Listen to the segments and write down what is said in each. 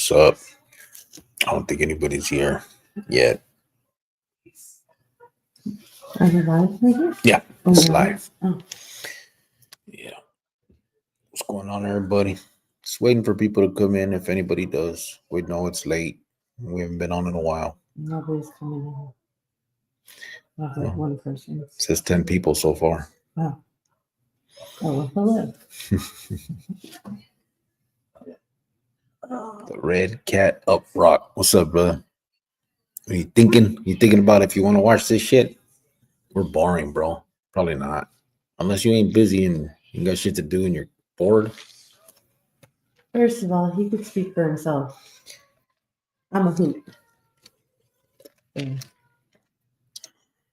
What's up? I don't think anybody's here yet. Are you live right here? Yeah, Oh, it's you're live. Oh, Yeah. What's going on, everybody? Just waiting for people to come in. If anybody does, we know it's late. We haven't been on in a while. nobody's coming in. I have like Oh. one person. It says 10 people so far. Oh, well, hello. The Red Cat Up Rock. What's up, brother? What you thinking? You thinking about if you want to watch this shit? We're boring, bro. Probably not. Unless you ain't busy and you got shit to do and you're bored. First of all, he could speak for himself. I'm a hoot. Yeah.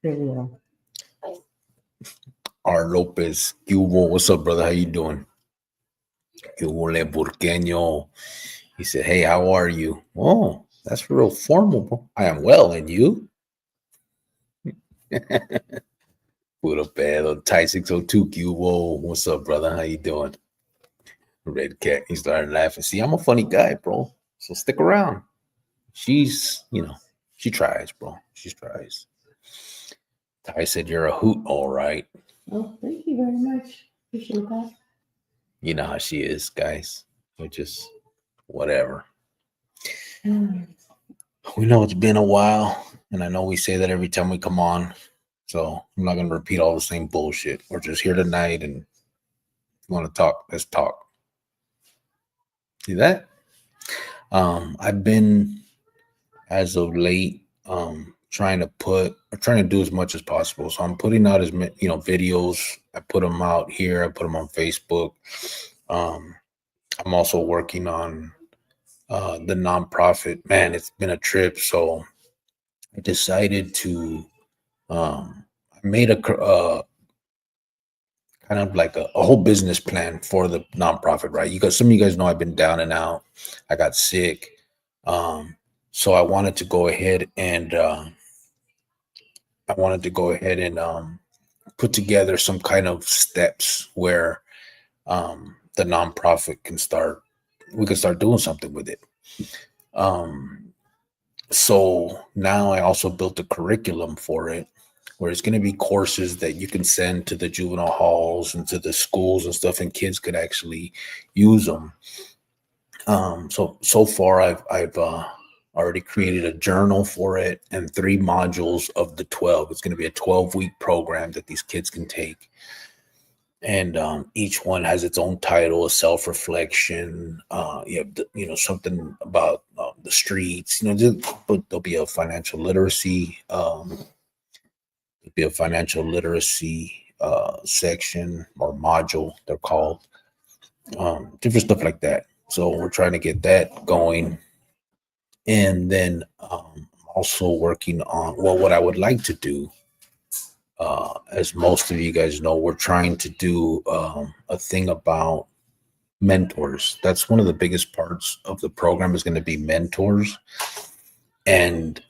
There we go. R. Lopez. Cubo. What's up, brother? How you doing? Cubo Le Burqueño. He said, hey, how are you? Oh, that's real formal, bro. I am well, and you? Puro pedo. Ty 602 Cubo. What's up, brother? How you doing? Red Cat. He started laughing. See, I'm a funny guy, bro. So stick around. She's, she tries, bro. She tries. Ty said, you're a hoot, all right. Oh, thank you very much. Appreciate that. You know how she is, guys. We're just whatever. We know it's been a while, and I know we say that every time we come on. So I'm not going to repeat all the same bullshit. We're just here tonight, and if you want to talk, let's talk. See that? I've been, as of late, trying to do as much as possible. So I'm putting out videos. I put them out here. I put them on Facebook. I'm also working on the nonprofit. Man, it's been a trip. So I decided to, I made a kind of like a whole business plan for the nonprofit, right? Some of you guys know I've been down and out. I got sick. So I wanted to go ahead and put together some kind of steps where the nonprofit we can start doing something with it. So now I also built a curriculum for it, where it's going to be courses that you can send to the juvenile halls and to the schools and stuff, and kids could actually use them. So far I've already created a journal for it and 3 modules of the 12. It's going to be a 12-week program that these kids can take. And each one has its own title, a self-reflection, something about the streets, there'll be a financial literacy, section or module, they're called, different stuff like that. So we're trying to get that going. And then also working on, what I would like to do, as most of you guys know, we're trying to do a thing about mentors. That's one of the biggest parts of the program, is going to be mentors. And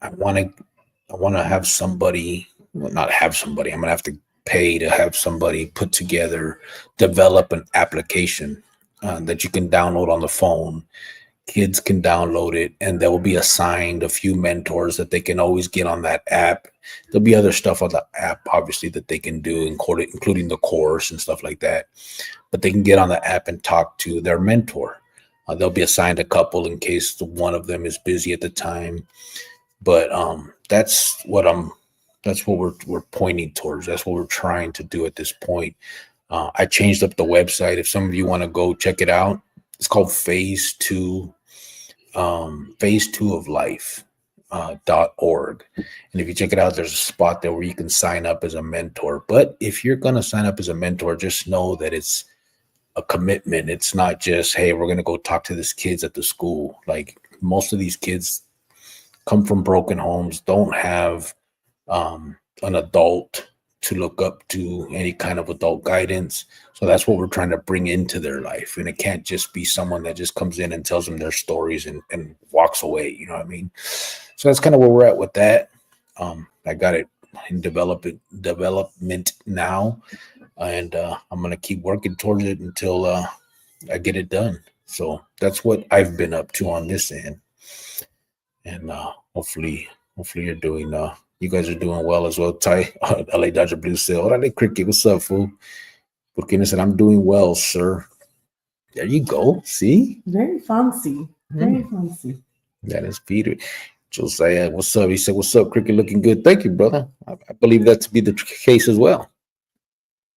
I want to have somebody, not have somebody, I'm going to have to pay to have somebody develop an application that you can download on the phone. Kids can download it, and they will be assigned a few mentors that they can always get on that app. There'll be other stuff on the app, obviously, that they can do, including the course and stuff like that. But they can get on the app and talk to their mentor. They'll be assigned a couple in case one of them is busy at the time. But that's what we're pointing towards. That's what we're trying to do at this point. I changed up the website. If some of you want to go check it out, it's called Phase 2 of Life .org. And if you check it out, there's a spot there where you can sign up as a mentor. But if you're going to sign up as a mentor, just know that it's a commitment. It's not just, hey, we're going to go talk to these kids at the school. Like, most of these kids come from broken homes, don't have an adult to look up to, any kind of adult guidance. So that's what we're trying to bring into their life. And it can't just be someone that just comes in and tells them their stories and walks away. You know what I mean? So that's kind of where we're at with that. I got it in development now. And I'm going to keep working towards it until I get it done. So that's what I've been up to on this end. And hopefully you're doing you guys are doing well as well. Ty, LA Dodger Blue said, "Órale, Cricket, what's up, fool?" Burkina said, "I'm doing well, sir." There you go. See? Very fancy. Very fancy. That is Peter. Josiah, what's up? He said, "What's up, Cricket? Looking good." Thank you, brother. I believe that to be the case as well.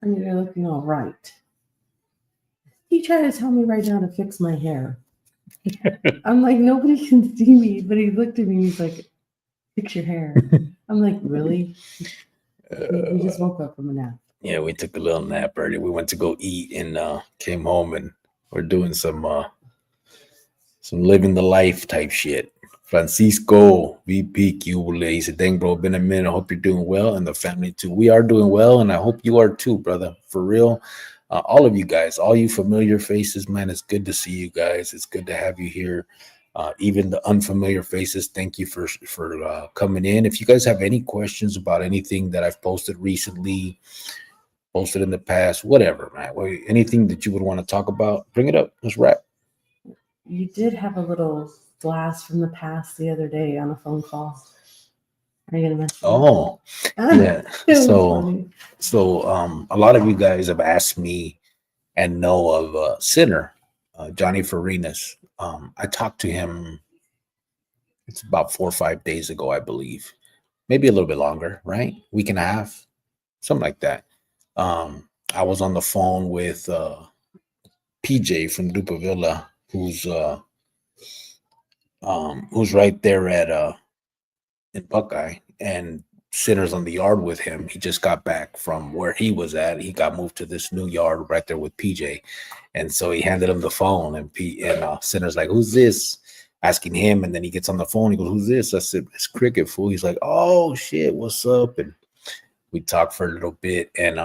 And you're looking all right. He tried to tell me right now to fix my hair. I'm like, nobody can see me, but he looked at me and he's like, fix your hair. I'm like, really? We just woke up from a nap. Yeah, we took a little nap earlier. We went to go eat and came home, and we're doing some living the life type shit. Francisco VP Cubule, he said, "Dang, bro, been a minute. I hope you're doing well, and the family too. We are doing well, and I hope you are too, brother. For real, all of you guys, all you familiar faces, man. It's good to see you guys. It's good to have you here. Even the unfamiliar faces, thank you for coming in. If you guys have any questions about anything that I've posted recently, posted in the past, whatever, man, anything that you would want to talk about, bring it up. Let's wrap." You did have a little blast from the past the other day on a phone call. Are you gonna mention? Oh, yeah. So a lot of you guys have asked me and know of Sinner, Johnny Farinas. I talked to him. It's about 4 or 5 days ago, I believe, maybe a little bit longer, right? Week and a half, something like that. I was on the phone with PJ from Dupavilla, who's right there at in Buckeye, and Sinner's on the yard with him. He just got back from where he was at. He got moved to this new yard right there with PJ, and so he handed him the phone, and Sinner's like, "Who's this?" Asking him, and then he gets on the phone. He goes, "Who's this?" I said, "It's Cricket, fool." He's like, "Oh shit, what's up?" And we talked for a little bit, and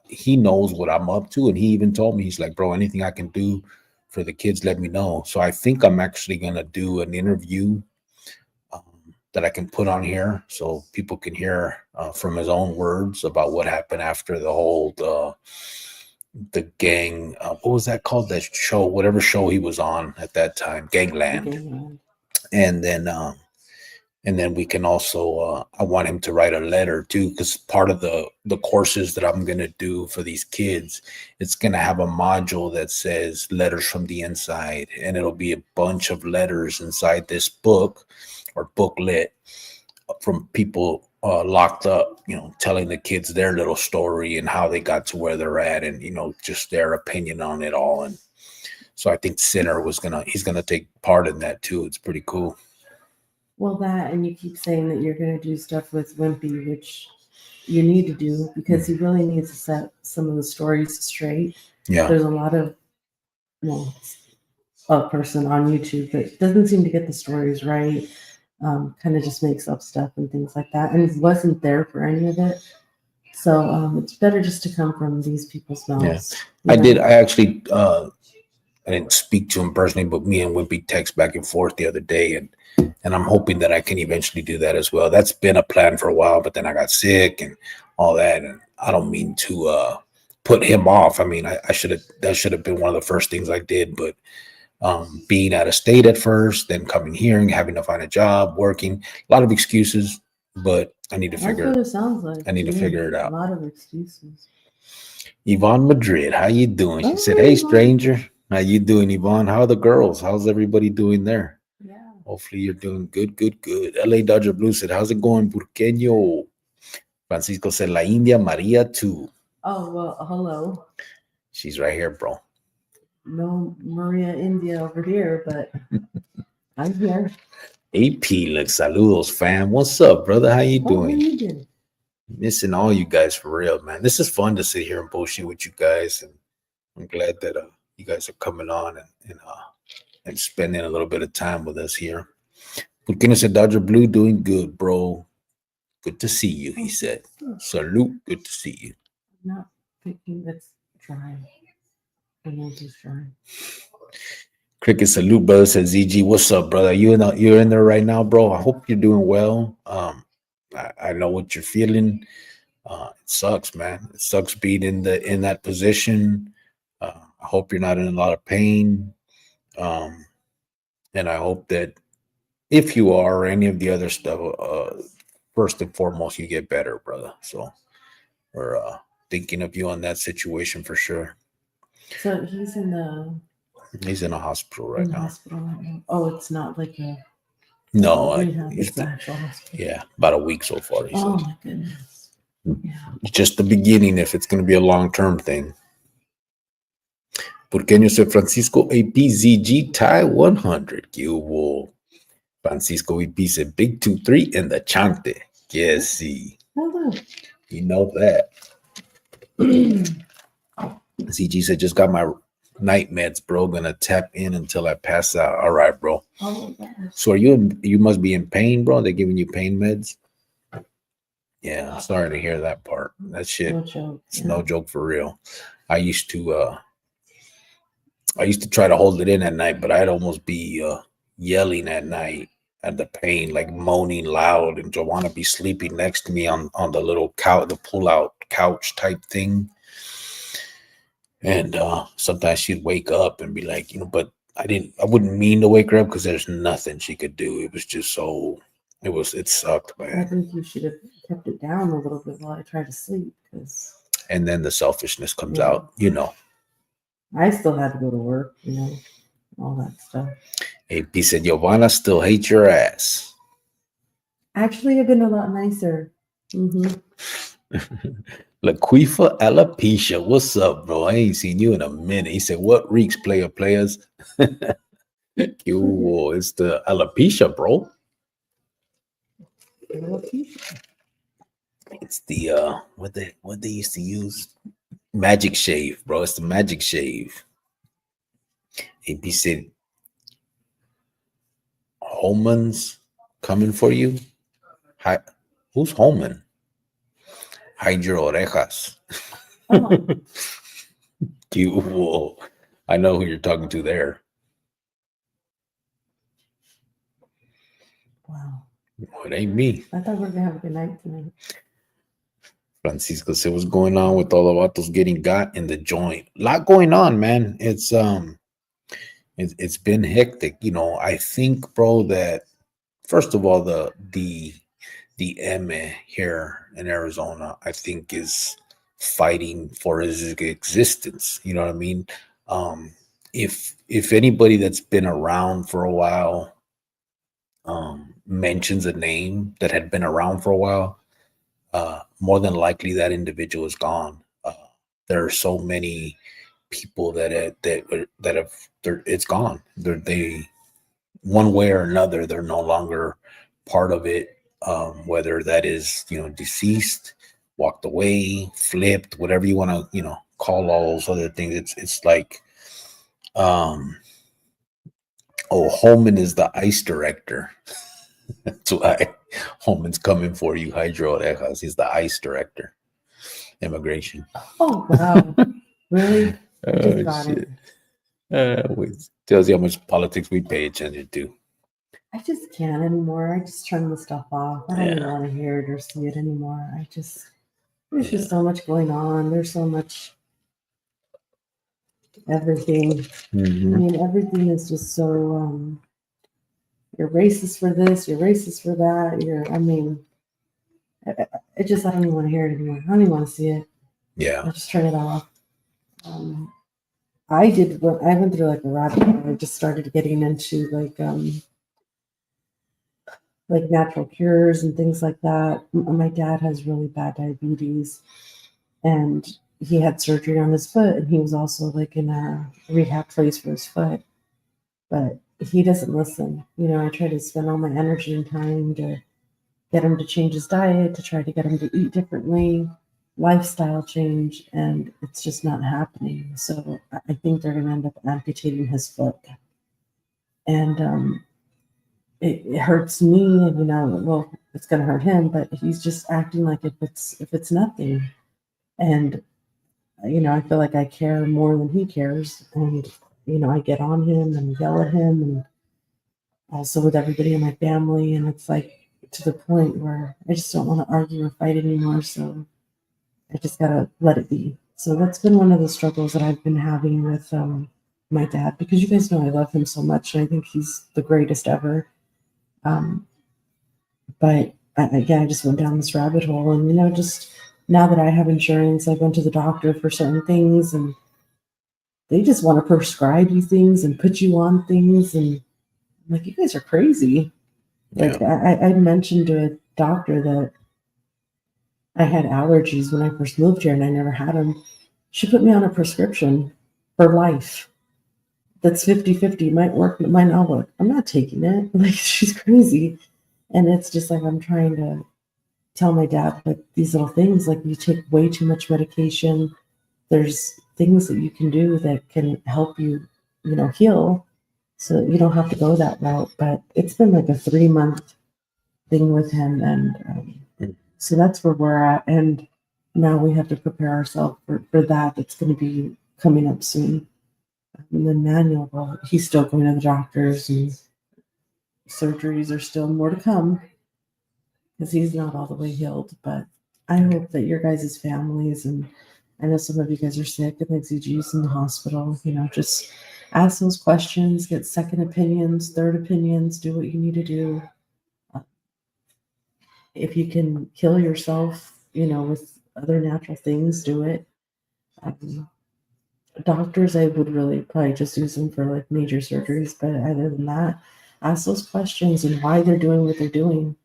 he knows what I'm up to, and he even told me, he's like, "Bro, anything I can do for the kids, let me know." So I think I'm actually gonna do an interview that I can put on here so people can hear from his own words about what happened after the whole the gang. What was that called? That show, whatever show he was on at that time, Gangland. And then we can also, I want him to write a letter too, because part of the courses that I'm going to do for these kids, it's going to have a module that says letters from the inside, and it'll be a bunch of letters inside this book or booklet from people locked up, telling the kids their little story and how they got to where they're at, and, just their opinion on it all. And so I think Sinner he's going to take part in that too. It's pretty cool. Well, that, and you keep saying that you're going to do stuff with Wimpy, which you need to do because he really needs to set some of the stories straight. Yeah. There's a lot of, a person on YouTube that doesn't seem to get the stories right, kind of just makes up stuff and things like that, and wasn't there for any of it. So it's better just to come from these people's mouths. Yeah. I did. I actually, I didn't speak to him personally, but me and Wimpy text back and forth the other day, and I'm hoping that I can eventually do that as well. That's been a plan for a while, but then I got sick and all that, and I don't mean to put him off. I mean, that should have been one of the first things I did, but being out of state at first, then coming here and having to find a job, working, a lot of excuses, but I need to figure it. That's what it sounds like. I need to figure it out. A lot of excuses. Yvonne Madrid, how you doing? She said, "Hey, stranger, how you doing, Yvonne? How are the girls? How's everybody doing there?" Yeah. Hopefully you're doing good. LA Dodger Blue said, "How's it going, Burqueño?" Francisco said, "La India Maria too." Oh, well, hello. She's right here, bro. No Maria India over here, but I'm here. AP, look, saludos, fam. What's up, brother? How you doing? What are you doing? Missing all you guys for real, man. This is fun to sit here and bullshit with you guys, and I'm glad that you guys are coming on and spending a little bit of time with us here. Burkina said, "Dodger Blue doing good, bro. Good to see you," he said. Salute, good to see you. I'm not picking, that's dry. I know it's dry. Cricket salute, brother, says ZG. What's up, brother? You're in there right now, bro. I hope you're doing well. I know what you're feeling. It sucks, man. It sucks being in that position. I hope you're not in a lot of pain. And I hope that if you are, or any of the other stuff, first and foremost, you get better, brother. So we're thinking of you on that situation for sure. So he's in the a hospital right now. Hospital right now. Oh, it's not like a No, rehab. It's the actual hospital. Yeah, about a week so far. He Oh said. my goodness. Yeah. It's just the beginning if it's going to be a long-term thing. Porqueño San Francisco APZG tie 100. Que hubo? Francisco EP said Big 2-3 in the Chante. Yes, see. Hello. You know that. CG said, just got my night meds, bro. Gonna tap in until I pass out. All right, bro. Oh, so you must be in pain, bro? They're giving you pain meds? Yeah, I'm sorry to hear that part. That shit, no joke. It's no joke for real. I used to try to hold it in at night, but I'd almost be yelling at night at the pain, like moaning loud, and Joanna be sleeping next to me on the little couch, the pull-out couch type thing. And sometimes she'd wake up and be like, but I wouldn't mean to wake her up because there's nothing she could do. It was just it sucked, man. I think you should have kept it down a little bit while I tried to sleep. And then the selfishness comes out, I still had to go to work, all that stuff. AP said, Giovanna still hates your ass. Actually, I've been a lot nicer. Laquifa Alopecia, what's up, bro? I ain't seen you in a minute. He said, what reeks, players? It's the alopecia, bro. It's the what they used to use, magic shave, bro. It's the magic shave. AP said, Holman's coming for you. Hi, who's Holman? Hide your orejas. Oh. I know who you're talking to there. Wow. It ain't me. I thought we were gonna have a good night tonight. Francisco said, what's going on with all the vatos getting got in the joint? A lot going on, man. It's been hectic. I think, bro, that first of all, the M here in Arizona, I think, is fighting for his existence. You know what I mean? If anybody that's been around for a while mentions a name that had been around for a while, more than likely that individual is gone. There are so many people that have it's gone. They one way or another, they're no longer part of it. Whether that is deceased, walked away, flipped, whatever you want to call all those other things. It's like Holman is the ICE director. That's why Holman's coming for you, Hydro Orejas. He's the ICE director, immigration. Oh wow, really? Just got it. Tells you how much politics we pay attention to. I just can't anymore. I just turn the stuff off. I don't even want to hear it or see it anymore. There's just so much going on. There's so much everything. I mean, everything is just so you're racist for this, you're racist for that. I don't even want to hear it anymore. I don't even want to see it. Yeah. I just turn it off. I went through like a rabbit hole. I just started getting into like natural cures and things like that. My dad has really bad diabetes, and he had surgery on his foot, and he was also like in a rehab place for his foot, but he doesn't listen. I try to spend all my energy and time to get him to change his diet, to try to get him to eat differently, lifestyle change, and it's just not happening. So I think they're going to end up amputating his foot. And it hurts me, and well, it's going to hurt him, but he's just acting like if it's nothing. And I feel like I care more than he cares, and I get on him and yell at him, and also with everybody in my family, and it's like to the point where I just don't want to argue or fight anymore. So I just gotta let it be. So that's been one of the struggles that I've been having with my dad, because you guys know I love him so much and I think he's the greatest ever. But I just went down this rabbit hole, and just now that I have insurance, I went to the doctor for certain things, and they just want to prescribe you things and put you on things, and I'm like, you guys are crazy. Like I mentioned to a doctor that I had allergies when I first moved here and I never had them. She put me on a prescription for life. That's 50-50. Might work, it might not work. I'm not taking it. Like, she's crazy. And it's just like I'm trying to tell my dad, like, these little things, like, you take way too much medication. There's things that you can do that can help you, heal, so you don't have to go that route. But it's been like a 3-month thing with him, and so that's where we're at. And now we have to prepare ourselves for that. That's going to be coming up soon. And then Manuel, well, he's still going to the doctors, and surgeries are still more to come because he's not all the way healed. But I hope that your guys' families, and I know some of you guys are sick and like ZG's in the hospital, just ask those questions, get second opinions, third opinions, do what you need to do. If you can kill yourself, with other natural things, do it. Doctors, I would really probably just use them for like major surgeries, but other than that, ask those questions and why they're doing what they're doing.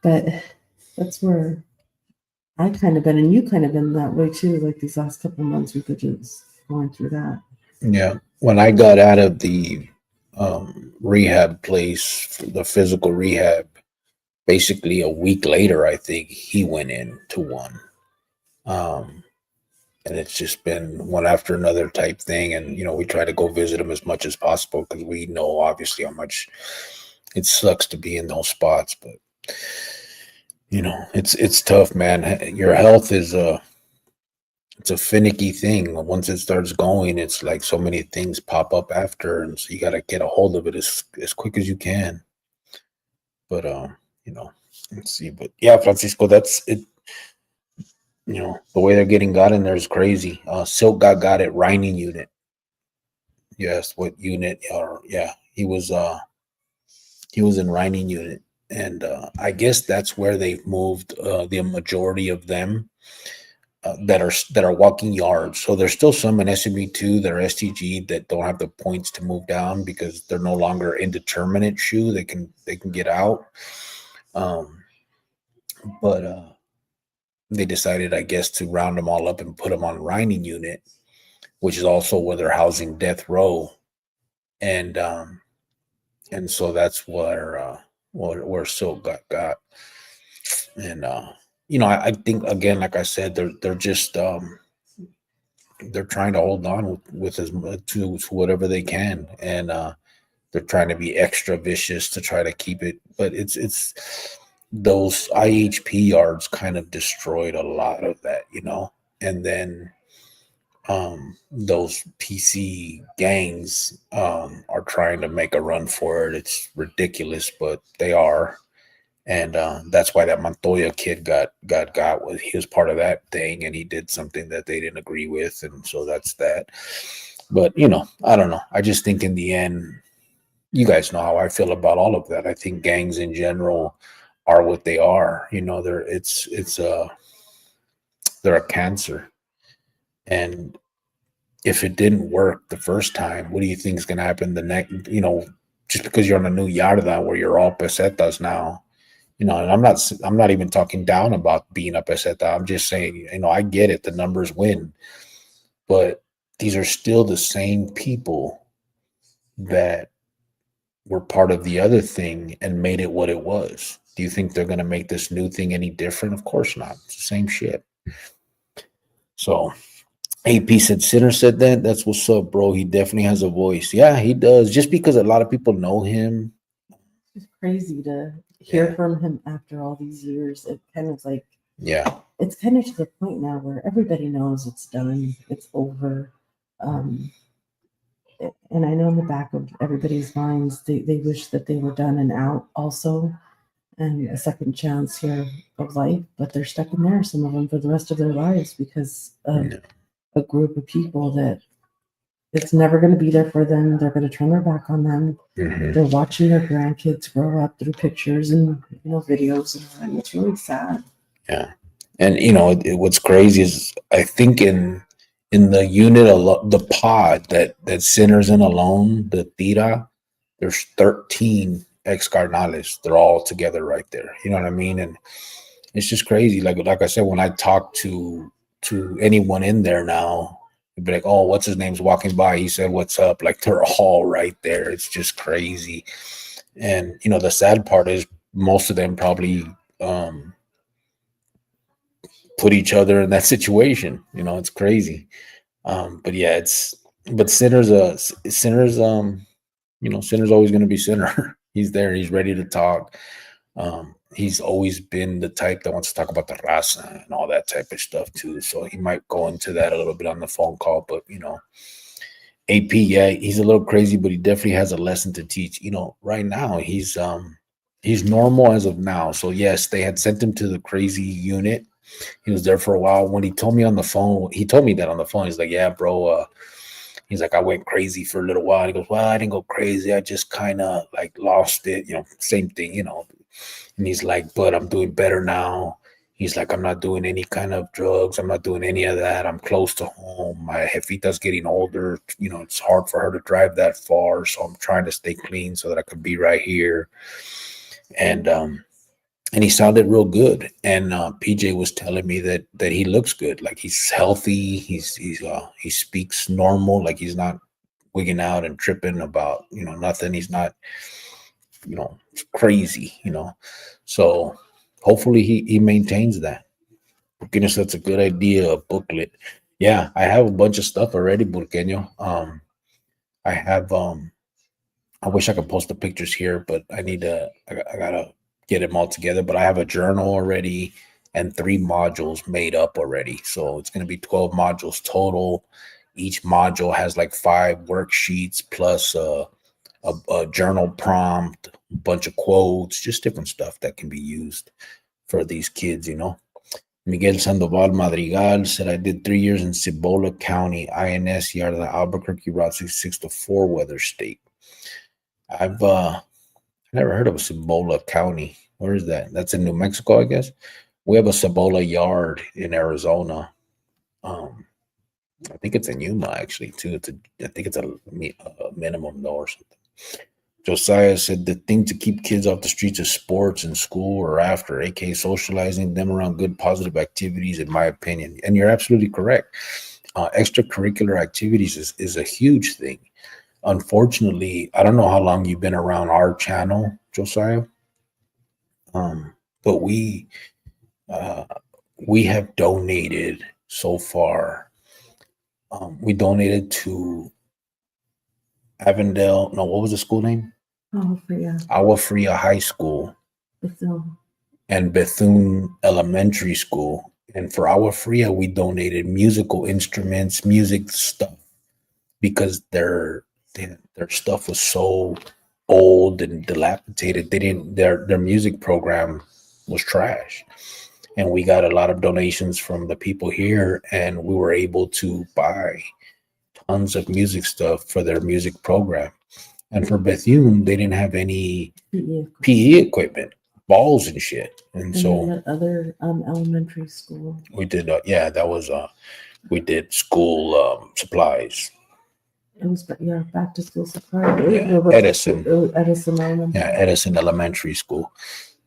But that's where I kind of been, and you kind of been that way too. Like these last couple of months, we could just going through that. Yeah. When I got out of the rehab place, the physical rehab, basically a week later, I think he went into one. And it's just been one after another type thing. And, we try to go visit him as much as possible because we know obviously how much it sucks to be in those spots. But, it's tough, man. Your health is it's a finicky thing. Once it starts going, it's like so many things pop up after. And so you got to get a hold of it as quick as you can. But, let's see. But yeah, Francisco, that's it. The way they're getting got in there is crazy. Silk got it Reining unit. Yes, what unit? Or yeah, he was in Reining unit, and I guess that's where they've moved the majority of them that are walking yards. So there's still some in SME2 that are STG that don't have the points to move down because they're no longer indeterminate shoe. They can get out, but they decided, I guess, to round them all up and put them on Reining unit, which is also where they're housing death row, and so that's where Silk got, and I think, again, like I said, they're just they're trying to hold on with as much to whatever they can, and they're trying to be extra vicious to try to keep it, but it's those IHP yards kind of destroyed a lot of that, and then those PC gangs are trying to make a run for it. It's ridiculous, but they are, and that's why that Montoya kid got with. He was part of that thing, and he did something that they didn't agree with, and so that's that. But I don't know. I just think in the end, you guys know how I feel about all of that. I think gangs in general are what they are. They're a cancer, and if it didn't work the first time, what do you think is going to happen the next? Just because you're on a new yarda where you're all pesetas now, and I'm not even talking down about being a peseta. I'm just saying, I get it. The numbers win, but these are still the same people that were part of the other thing and made it what it was. Do you think they're going to make this new thing any different? Of course not. It's the same shit. So AP said, Sinner said that. That's what's up, bro. He definitely has a voice. Yeah, he does. Just because a lot of people know him. It's crazy to hear from him after all these years. It kind of like, it's kind of to the point now where everybody knows it's done. It's over. And I know in the back of everybody's minds, they wish that they were done and out also. and a second chance here of life, but they're stuck in there, some of them, for the rest of their lives because of a group of people that it's never going to be there for them. They're going to turn their back on them. They're watching their grandkids grow up through pictures and videos, and it's really sad. Yeah, and what's crazy is I think in the unit, the pod that centers in alone, the Tira, there's 13 ex-carnales. They're all together right there. You know what I mean? And it's just crazy. Like I said, when I talk to anyone in there now, they'd be like, "Oh, what's his name's walking by? He said, what's up?" Like they're all right there. It's just crazy. And the sad part is most of them probably put each other in that situation. It's crazy. But yeah, but Sinner's Sinner's always going to be Sinner. He's there. He's ready to talk. He's always been the type that wants to talk about the raza and all that type of stuff too. So he might go into that a little bit on the phone call, but AP, yeah, he's a little crazy, but he definitely has a lesson to teach. Right now he's normal as of now. So yes, they had sent him to the crazy unit. He was there for a while. When he told me on the phone, he told me that on the phone. He's like, "Yeah, bro." He's like, "I went crazy for a little while." He goes, "Well, I didn't go crazy. I just kind of like lost it." Same thing, And he's like, "But I'm doing better now." He's like, "I'm not doing any kind of drugs. I'm not doing any of that. I'm close to home. My jefita's getting older. It's hard for her to drive that far. So I'm trying to stay clean so that I could be right here." And he sounded real good. And PJ was telling me that he looks good. Like he's healthy. He speaks normal. Like he's not wigging out and tripping about, nothing. He's not, crazy, So hopefully he maintains that. Goodness, that's a good idea, a booklet. Yeah, I have a bunch of stuff already, Burqueño. I have I wish I could post the pictures here, but I gotta get them all together. But I have a journal already and 3 modules made up already. So it's gonna be 12 modules total. Each module has like 5 worksheets plus a journal prompt, a bunch of quotes, just different stuff that can be used for these kids, Miguel Sandoval Madrigal said, "I did 3 years in Cibola County, INS yard, the Albuquerque Route 66 to 4 weather state." I've never heard of a Cibola County. Where is that? That's in New Mexico, I guess. We have a Cibola yard in Arizona. I think it's in Yuma actually too. I think it's a minimum though or something. Josiah said the thing to keep kids off the streets is sports and school or after, aka socializing them around good positive activities, in my opinion. And you're absolutely correct. Extracurricular activities is a huge thing. Unfortunately, I don't know how long you've been around our channel, Josiah, but we have donated so far. We donated to Avondale. No, what was the school name? Agua Fria High School. Bethune. And Bethune Elementary School. And for Agua Fria, we donated musical instruments, music stuff, because their stuff was so old and dilapidated. Their music program was trash. And we got a lot of donations from the people here, and we were able to buy tons of music stuff for their music program. And for Bethune, they didn't have any PE equipment, balls and shit. And so that other elementary school, we did. That was we did school supplies. It was back to school supplies. Yeah, Edison Elementary. Yeah, Edison Elementary School.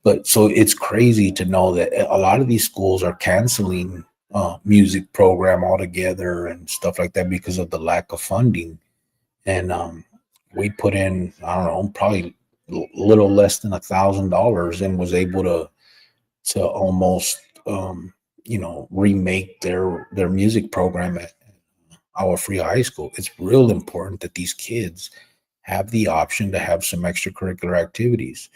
But so it's crazy to know that a lot of these schools are canceling music program altogether and stuff like that because of the lack of funding. And we put in, I don't know, probably a little less than $1,000 and was able to almost remake their music program at Agua Fria High School. It's real important that these kids have the option to have some extracurricular activities.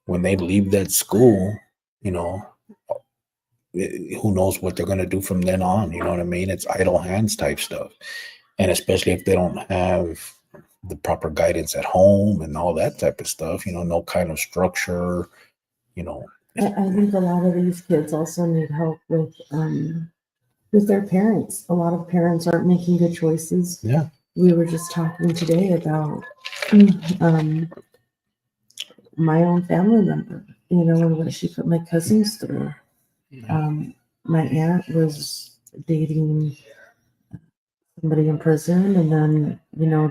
When they leave that school, who knows what they're going to do from then on? You know what I mean? It's idle hands type stuff. And especially if they don't have the proper guidance at home and all that type of stuff, no kind of structure, you know. I think a lot of these kids also need help with their parents. A lot of parents aren't making good choices. Yeah. We were just talking today about my own family member, and what she put my cousins through. My aunt was dating somebody in prison, and then,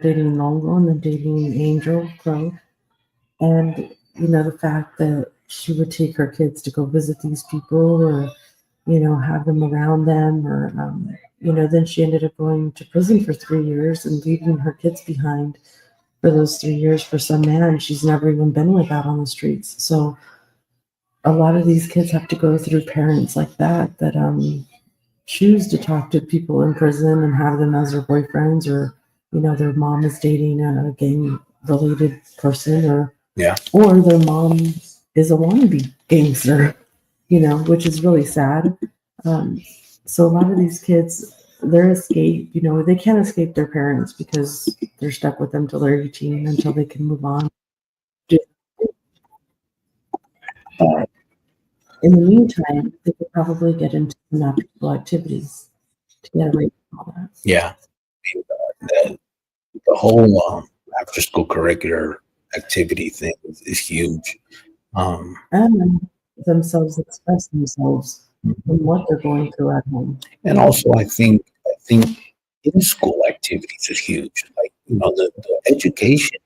dating Longo, and then dating Angel Crow. And, the fact that she would take her kids to go visit these people, or, have them around them, or, then she ended up going to prison for 3 years and leaving her kids behind for those 3 years for some man she's never even been with out on the streets. So a lot of these kids have to go through parents like that choose to talk to people in prison and have them as their boyfriends, or their mom is dating a gang related person, or their mom is a wannabe gangster, which is really sad. So a lot of these kids, their escape, they can't escape their parents because they're stuck with them till they're 18, until they can move on. But in the meantime, they could probably get into some after-school activities to get away from all that. Yeah. The whole after school curricular activity thing is huge. And themselves express themselves in what they're going through at home. And also, I think in school activities is huge. Like, the education.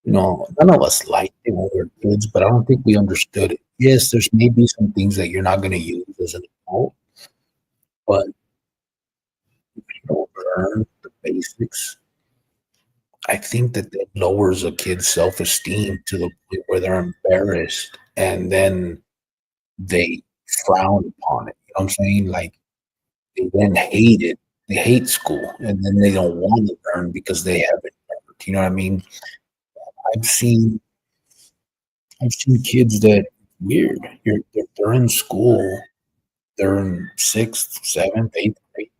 None of us liked it when we were kids, but I don't think we understood it. Yes, there's maybe some things that you're not going to use as an adult, but if you don't learn the basics, I think that lowers a kid's self-esteem to the point where they're embarrassed, and then they frown upon it. You know what I'm saying? Like, they then hate it. They hate school, and then they don't want to learn because they haven't learned. You know what I mean? I've seen kids that weird. They're in school. They're in 6th, 7th, 8th grade,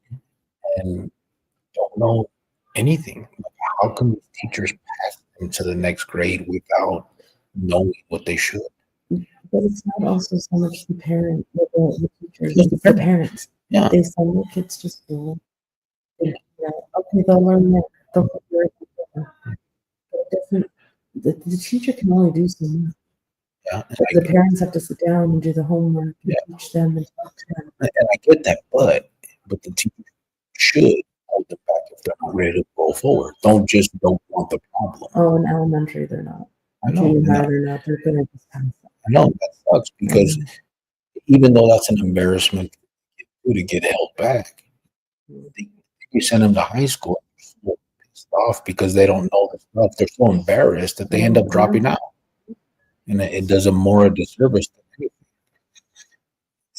and don't know anything. Like, how can the teachers pass them to the next grade without knowing what they should? But it's not also so much the parent, the teachers, it's the parents. Yeah. They send their kids to school. Okay, they'll learn that. They'll figure it out. But it doesn't. The teacher can only do so much. Yeah. The parents have to sit down and do the homework and teach them and talk to them. And I get that, but the teacher should hold them back if they're not ready to go forward. Don't want the problem. Oh, in elementary, they're not. I know. Junior high, they're not. They're gonna just pass. I know that sucks because even though that's an embarrassment to get held back, you send them to high school, they're so pissed off because they don't know the stuff. They're so embarrassed that they end up dropping out, and it does them more a disservice than anything.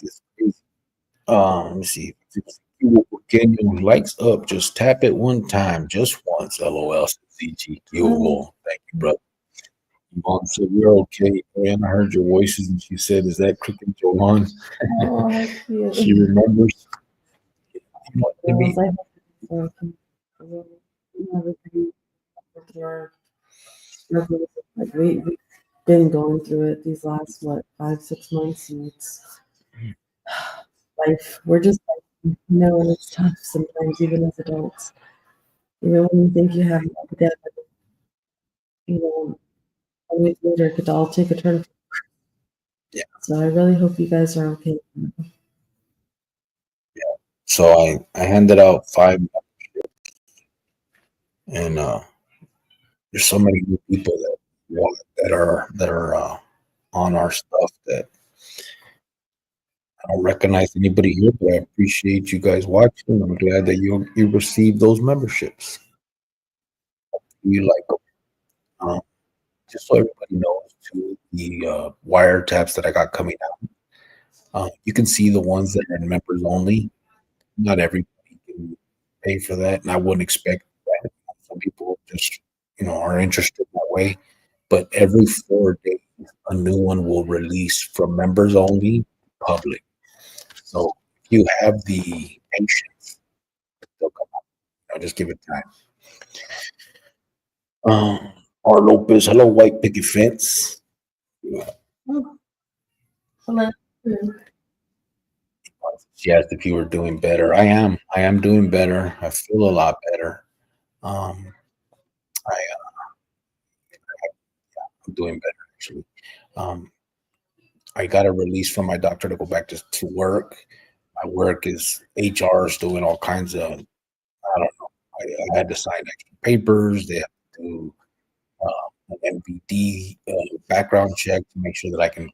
It's crazy. Let me see. Can you likes up? Just tap it one time, just once. LOL. CG. Thank you, brother. Mom said, "We're okay." Brianna heard your voices and she said, "Is that Cricket Johan?" She remembers. We've been going through it these last 5-6 months, and it's life. We're just and it's tough sometimes, even as adults. When you think you have it together, a week later it could all take a turn. Yeah. So I really hope you guys are okay. Yeah. So I handed out 5 memberships, and there's so many new people that are on our stuff that I don't recognize anybody here, but I appreciate you guys watching. I'm glad that you received those memberships. You like them. Just so everybody knows, too, the wiretaps that I got coming out. You can see the ones that are members only. Not everybody can pay for that, and I wouldn't expect that. Some people just, are interested that way. But every 4 days, a new one will release from members only, public. So if you have the patience, they'll come out. Just give it time. R. Lopez, hello, white picket fence. Well, that's true. She asked if you were doing better. I am doing better. I feel a lot better. Um, I'm doing better actually. Um, I got a release from my doctor to go back to work. My work is HR is doing all kinds of, I don't know. I had to sign extra papers. They have to do an MVD background check to make sure that I can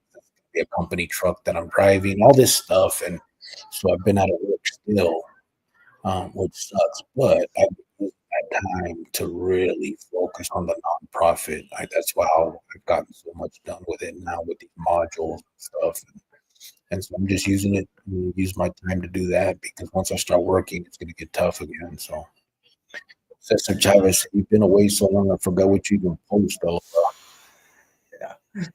be a company truck that I'm driving, all this stuff. And so I've been out of work still, which sucks, but I've used that time to really focus on the nonprofit. That's how I've gotten so much done with it now with these modules and stuff. And so I'm just using it, use my time to do that because once I start working, it's going to get tough again. So, Sister Chavez, you've been away so long, I forgot what you even post. Though. Yeah.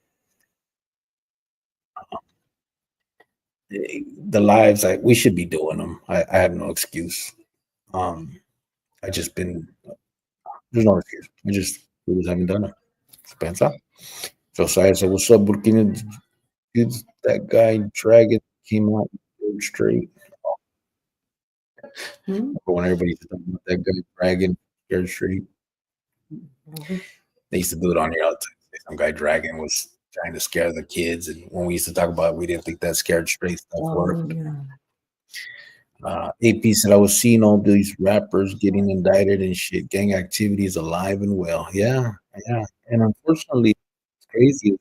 The lives, we should be doing them. I have no excuse. Um, I just been, there's no excuse. We just haven't done it. Pensa. Josiah said, "What's up, Burkina? Did that guy Dragon came out straight?" Hmm? When everybody's talking about that guy Dragon, Third Street, they used to do it on here all the time. Some guy Dragon was trying to scare the kids, and when we used to talk about it, we didn't think that scared straight stuff worked. Yeah. AP said, "I was seeing all these rappers getting indicted and shit. Gang activity is alive and well." Yeah, yeah. And unfortunately, it's crazy.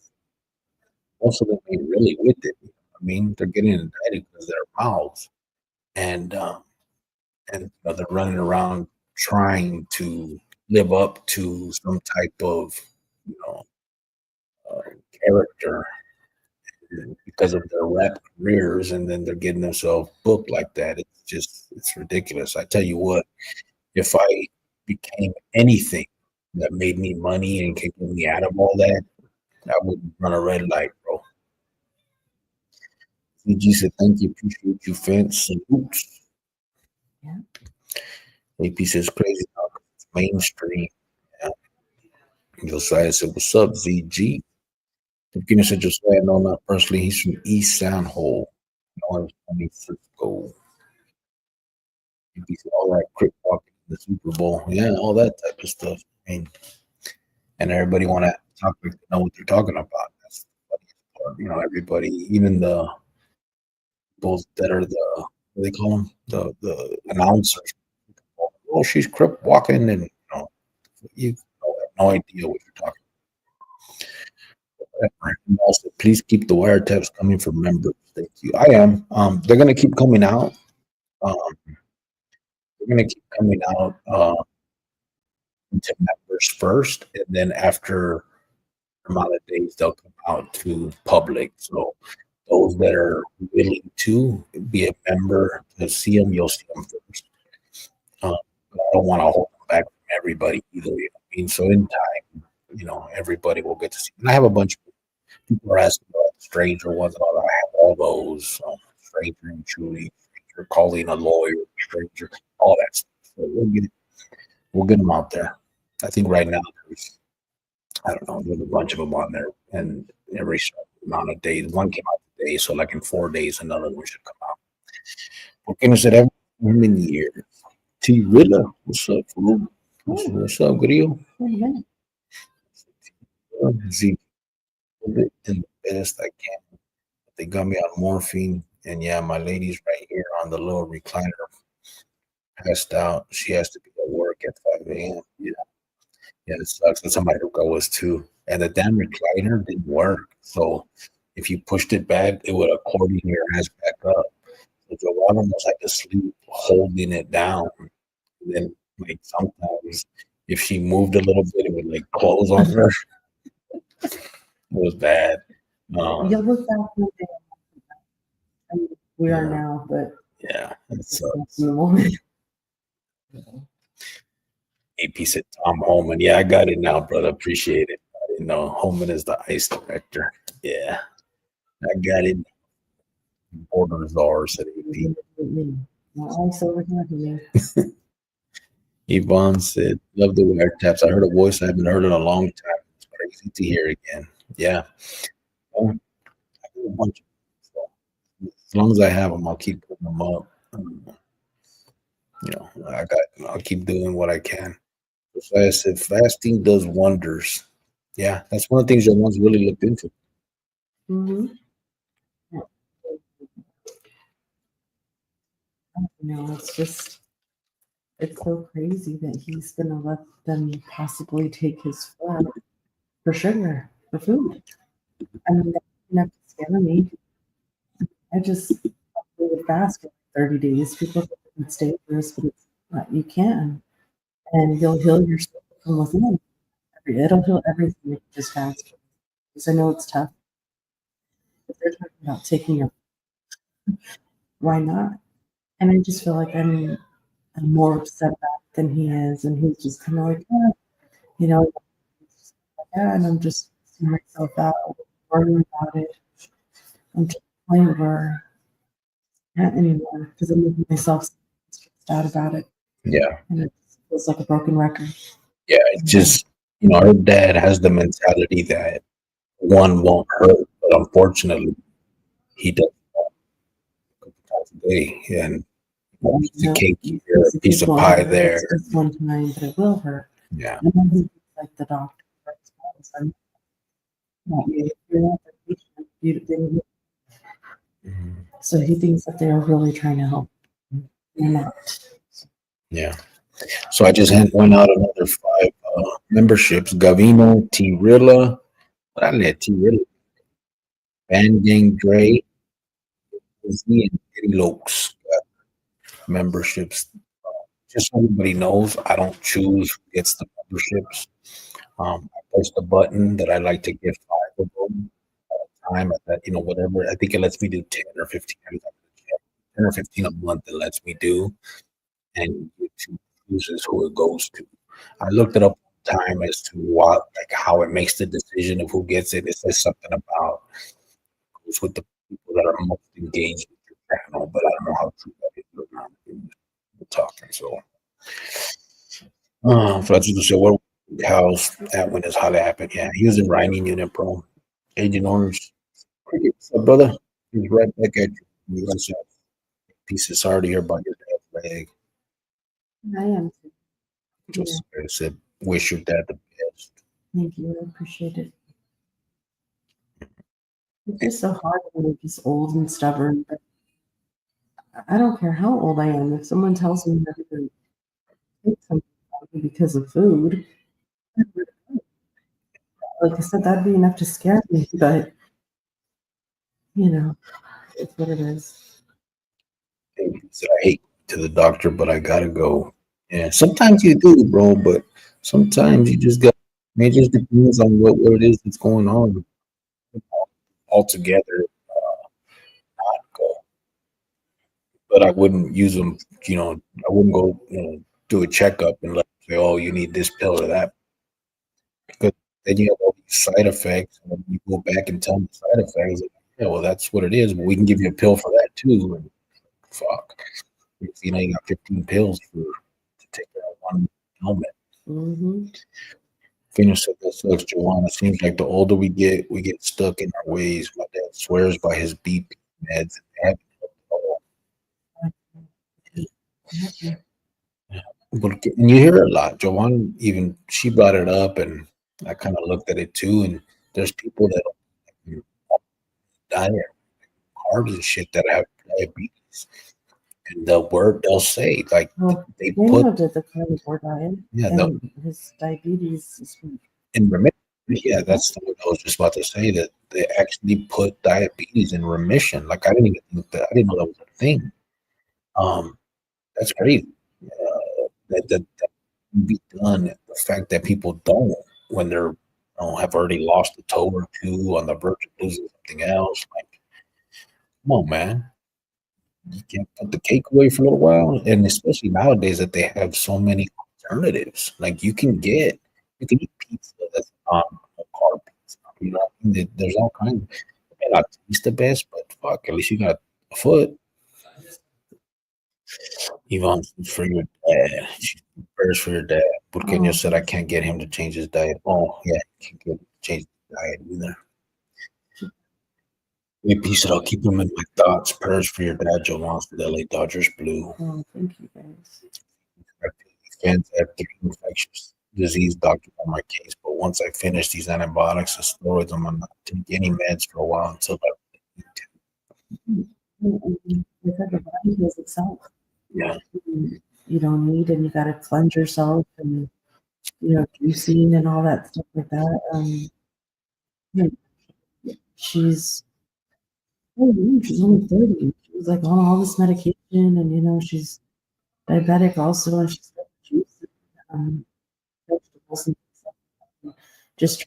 Most of them ain't really with it. I mean, they're getting indicted because of their mouths, and they're running around trying to live up to some type of you know uh, character because of their rap careers, and then they're getting themselves booked like that. It's ridiculous. I tell you what, if I became anything that made me money and could get me out of all that, I would run a red light, bro. CG said, "Thank you, appreciate you, fans. Salutes." Yeah. AP says, "Crazy how it's mainstream." Yeah. Josiah said, "What's up, ZG?" Beginner said, "Josiah, no, not personally. He's from East San Hole. No, he's from Cisco." AP said, "All right, quick walking in the Super Bowl." Yeah, all that type of stuff. I mean, and everybody want to talk like they know what they're talking about. That's the funniest part. Everybody, even the those that are what do they call them? The announcers. Oh, she's crip walking, and you have no idea what you're talking about. And also, please keep the wiretaps coming from members. Thank you. I am. They're gonna keep coming out. Um, they're gonna keep coming out to members first, and then after a amount of days, they'll come out to public. So those that are willing to be a member to see them, you'll see them first. But I don't want to hold them back from everybody either. You know what I mean? So in time, everybody will get to see. And I have a bunch of people are asking about the stranger ones. And all that. I have all those stranger and truly, stranger calling a lawyer, stranger, all that stuff. So we'll get them out there. I think right now I don't know, there's a bunch of them on there, and every certain amount of days, one came out today, so like in 4 days, another one should come out. We're gonna set every in years. T Rilla, what's up, fool? What's up, Grillo? Z did the best I can. They got me on morphine, and yeah, my lady's right here on the little recliner, passed out. She has to be at work at 5 a.m. Yeah, yeah, it sucks. That's how my hookah was too. And the damn recliner didn't work. So if you pushed it back, it would accordion your ass back up. So Joanna almost had to sleep holding it down. And then, like, sometimes if she moved a little bit, it would like close on her. It was bad. You'll look back one day. I mean, we are now, but yeah, it's in the moment. AP said Tom Holman. Yeah, I got it now, brother. Appreciate it. I didn't know Holman is the ice director. Yeah, I got it. Borders are said AP. Also looking at me. Yvonne said, "Love the wiretaps. I heard a voice I haven't heard in a long time. It's crazy to hear again." Yeah. I heard a bunch As long as I have them, I'll keep putting them up. You know, I'll keep doing what I can. So I said fasting does wonders. Yeah, that's one of the things that one's really looked into. Mm-hmm. You know, it's so crazy that he's gonna let them possibly take his food for sugar, for food. I mean, that's enough to scare me. I just really fast for 30 days. People think it's dangerous, but it's not. You can. And you'll heal yourself from within. It'll heal everything if you just fast. Because I know it's tough. But they're talking about taking your, why not? And I just feel like I'm more upset about it than he is. And he's just kind of like, "Ah," you know, it's just like, "Ah," and I'm just stressing myself out, worrying about it. I'm to the point where I can't anymore because I'm making myself stressed out about it. Yeah, And it feels like a broken record. yeah. It's just her dad has the mentality that one won't hurt, but unfortunately, he does a couple times a day, and a piece of No, cake he here, a thinks piece it of won't pie hurt there. this one time, but it will hurt. Yeah, And then he thinks like the doctor responds, I'm not you're not the patient. You didn't. Mhm. So he thinks that they're really trying to help. They're not. Yeah. So I just went out another 5 memberships: Gavino, T-Rilla, Dale, T-Rilla, Van Gang Dre, Z, and Eddie Lokes memberships. Just so everybody knows, I don't choose who gets the memberships. I push the button that I like to give 5 of them at a time. At that, whatever. I think it lets me do 10 or 15. 10 or 15 a month. It lets me do, and YouTube chooses who it goes to. I looked it up time as to what, like, how it makes the decision of who gets it. It says something about goes with the people that are most engaged with your channel, but I don't know how true that is or not. We're talking Francisco said, "What house at when this holiday happened?" Yeah, he was in Rhyming Unit, bro. Agent Orange, cricket, what's up, brother? He's right back at you. You guys have pieces. Sorry to hear about your dad's leg. I am too. Yeah, Just said, wish your dad the best. thank you. I appreciate it. It's just so hard when you're just old and stubborn. But I don't care how old I am. If someone tells me that they're going to take something from me because of food, like I said, that'd be enough to scare me. But it's what it is. He said, I hate to the doctor, but I gotta go. And sometimes you do, bro, but sometimes you just got. It just depends on what it is that's going on altogether. Not go, but I wouldn't use them. I wouldn't go. Do a checkup and let them say, "Oh, you need this pill or that," because then you have all these side effects. And when you go back and tell them the side effects, like, yeah, well, that's what it is. But we can give you a pill for that too. And fuck, you got 15 pills to take care of one helmet. Mm-hmm. Phoenix said that sucks, Joanna. Seems like the older we get stuck in our ways. My dad swears by his BP meds. They haven't helped at all. And you hear it a lot. Joanna, even she brought it up, and I kind of looked at it too. And there's people that die of carbs and shit that have diabetes. And they'll say, like, Well, they Daniel put, did the carnivore diet, yeah, and his diabetes is in remission. Yeah, that's what I was just about to say, that they actually put diabetes in remission. Like, I didn't even think that. I didn't know that was a thing. Um, that's crazy. That can be done. The fact that people don't, when they're have already lost a toe or two, on the verge of losing something else. Like, come on, man. You can't put the cake away for a little while, and especially nowadays that they have so many alternatives. Like, you can eat pizza that's not a carb pizza. You know what I mean? There's all kinds. It may not taste the best, but fuck, at least you got a foot. Yvonne, for your dad. She prayers for your dad. Burqueño said I can't get him to change his diet. Oh, yeah, you can't get him to change his diet either. Maybe he said, I'll keep him in my thoughts. Prayers for your dad, Joe Moss, the LA Dodgers blue. Oh, thank you guys. Fans have 3 infectious disease doctors on my case, but once I finish these antibiotics and steroids, I'm not take any meds for a while until I. Like the body heals itself. Yeah. You don't need, and you got to cleanse yourself, and juicing and all that stuff like that. She's she's only 30. She was like on all this medication, and she's diabetic also, and she's got juice, vegetables and stuff, just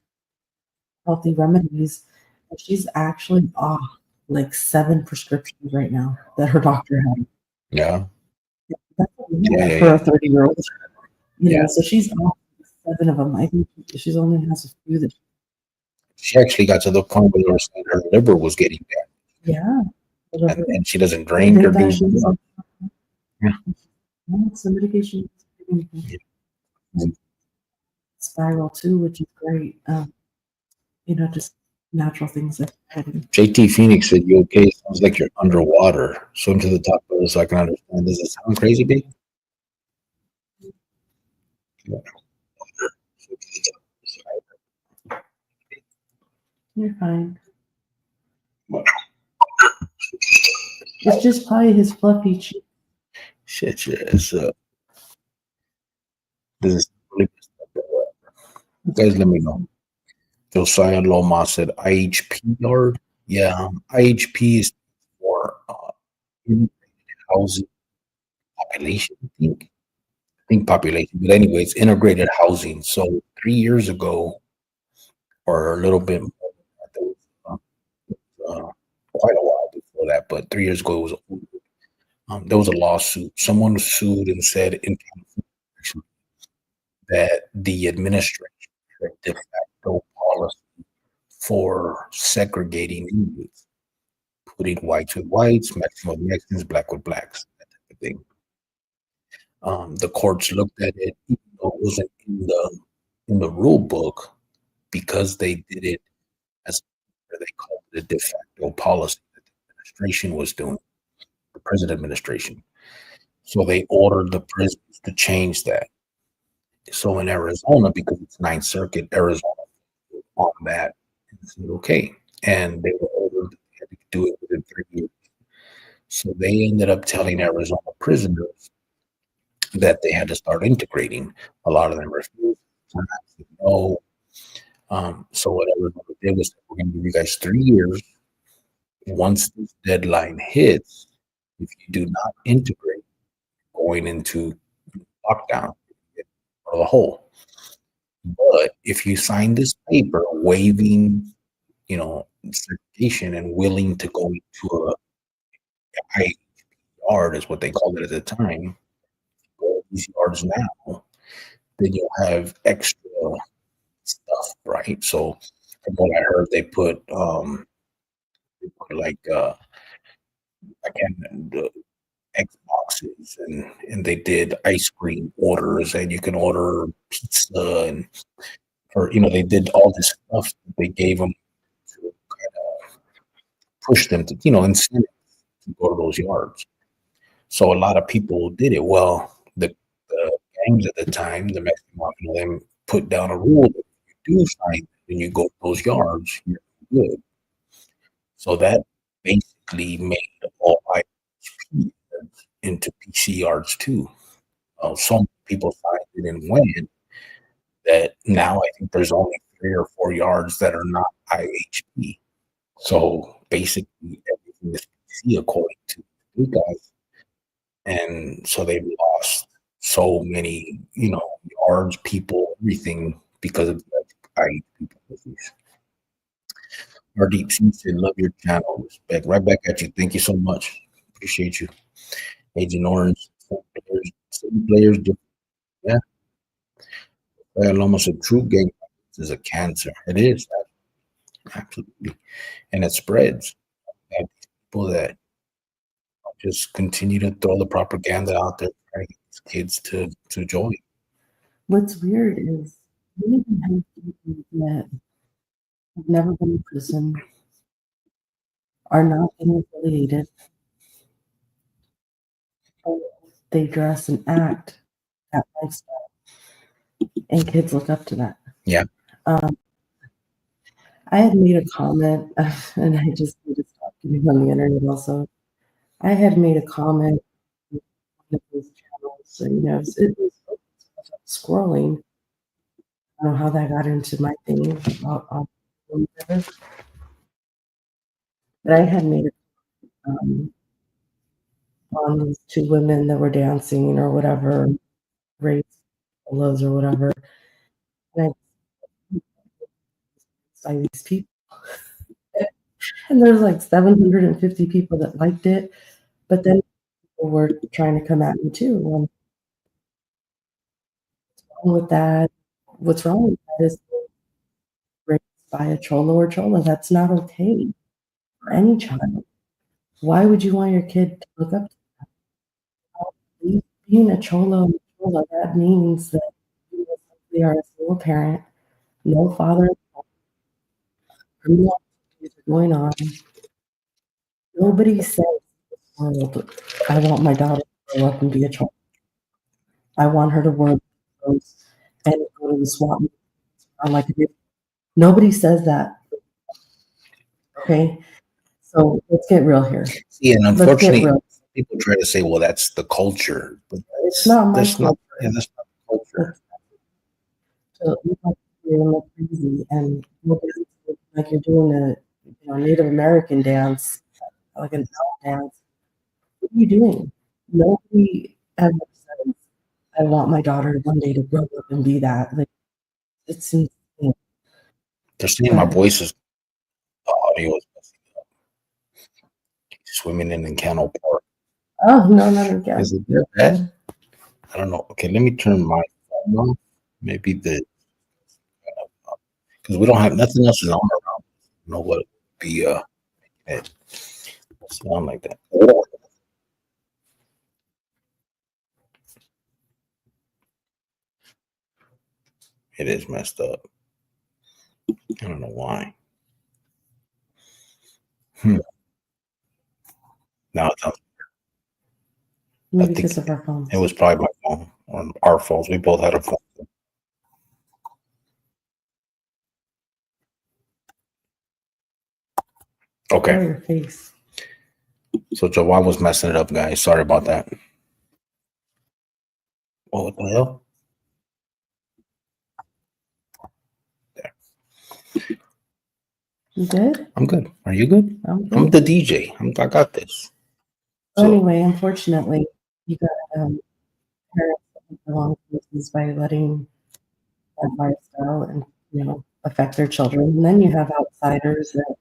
healthy remedies. And she's actually off like 7 prescriptions right now that her doctor had. Yeah. That's a lot for a 30-year-old. So she's off 7 of them. I think she's only has a few that. She actually got to the point where they were saying her liver was getting bad. Yeah. And she doesn't drink or do something. Yeah. It's the medication. Spiral too, which is great. Just natural things that happen. JT Phoenix said, "You okay? Sounds like you're underwater. Swim to the top of it so I can understand. Does it sound crazy, babe?" You're fine. It's just probably his fluffy cheek. Shit, yeah. It's this is really guys, let me know. Josiah Loma said IHP yard. Yeah, IHP is for housing population, I think population, but anyways, integrated housing. So 3 years ago, or a little bit more, quite a while before that, but 3 years ago, there was a lawsuit. Someone sued and said in California that the administration had de facto policy for segregating inmates, putting whites with whites, Mexicans with Mexicans, black with blacks, that type of thing. The courts looked at it, even though it wasn't in the rule book, because they did it as they called it a de facto policy that the administration was doing, the prison administration. So they ordered the prisons to change that. So in Arizona, because it's Ninth Circuit, Arizona on that and said okay, and they were ordered they had to do it within 3 years. So they ended up telling Arizona prisoners that they had to start integrating. A lot of them refused. Some said no. So what Arizona did was, we're going to give you guys 3 years. Once this deadline hits, if you do not integrate, going into lockdown or the hole. But if you sign this paper waiving, certification and willing to go into a yard, is what they called it at the time, go to these yards now, then you'll have extra stuff, right? So from what I heard, they put like I can't the Xboxes and they did ice cream orders, and you can order pizza, and they did all this stuff that they gave them to kind of push them to incentive to go to those yards. So a lot of people did it. Well, the gangs at the time, the Mexican Mafia, them put down a rule that if you do sign and you go to those yards, you're good. So that basically made all IHP into PC yards too. Some people signed it and went. That now I think there's only 3 or 4 yards that are not IHP. So basically everything is PC according to you guys. And so they've lost so many, yards, people, everything because of IHP policies. Our deep sea said, love your channel. Respect. Right back at you. Thank you so much. Appreciate you. Agent Orange, 7 players, yeah. Almost a true gang is a cancer. It is. Absolutely. And it spreads. And people that just continue to throw the propaganda out there, trying to get kids to join. What's weird is we even have people that have never been in prison, are not being affiliated. They dress and act that lifestyle, and kids look up to that. Yeah. I had made a comment, and I just need to stop getting on the internet also. I had made a comment on one of those channels, and it was scrolling. I don't know how that got into my thing, but I had made a on these two women that were dancing or whatever, race solos or whatever. And I by these people, and there's like 750 people that liked it, but then people were trying to come at me too. And what's wrong with that? What's wrong with that is raised by a cholo or chola. That's not okay for any child. Why would you want your kid to look up to you? Being a cholo or chola, that means that you they are a single parent, no father, criminal activities are going on. Nobody says in this world, I want my daughter to grow up and be a child. I want her to wear clothes and go to the swap meet. I like it. Nobody says that. Okay. So let's get real here. Yeah, and Let's get unfortunately, real. people try to say, well, that's the culture. But It's not my that's not, culture. yeah, that's not the culture. So you have to look crazy and look like you're doing a Native American dance, like an owl dance. What are you doing? Nobody ever says, I want my daughter one day to grow up and be that. Like, it's insane. They're saying my voice is, the audio is messing up. Swimming in Encano Park. Oh, no, not again. Is it that bad? I don't know. Okay, let me turn my phone on. Maybe because we don't have nothing else is on around. I don't know what would be it sound like that. It is messed up. I don't know why. Now it's on. Maybe because of our phones. It was probably my phone or our phones. We both had a phone. Okay. Oh, your face. So Jawan was messing it up, guys. Sorry about that. What the hell? There. You good? I'm good. Are you good? I'm good. I'm the DJ. I got this. So anyway, unfortunately, you got parents that the wrong places by letting that lifestyle and affect their children, and then you have outsiders that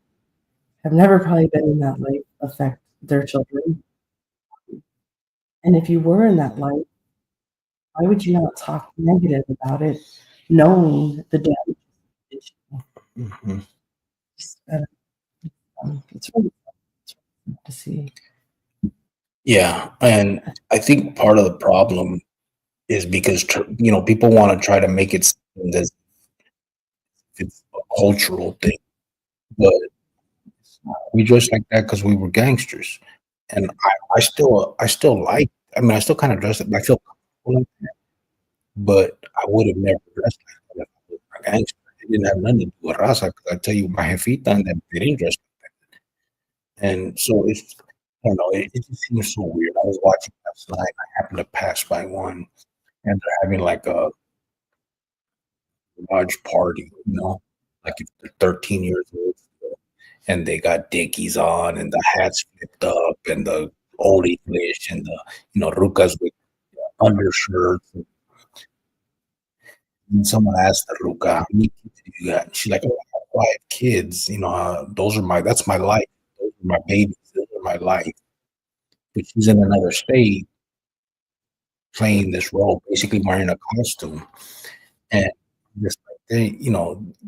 have never probably been in that life affect their children. And if you were in that life, why would you not talk negative about it, knowing the damage? Mm-hmm. It's really sad to see. Yeah, and I think part of the problem is because people want to try to make it seem as it's a cultural thing, but we dress like that because we were gangsters, and I still like. I mean, I still kind of dress like I feel comfortable like that, but I would have never dressed like that if I was a gangster. It didn't have nothing to do with raza. Because I tell you, my jefita and them, they didn't dress like that, and so it's. I don't know. It just seems so weird. I was watching last night. I happened to pass by one, and they're having like a large party, like if they're 13 years old, and they got dickies on, and the hats flipped up, and the old English, and the rucas with undershirts. And someone asked the ruca, "How many kids do you got?" And she's like, "Oh, I have 5 kids. That's my life. Those are my babies. Those are my life." But she's in another state playing this role, basically wearing a costume, and just like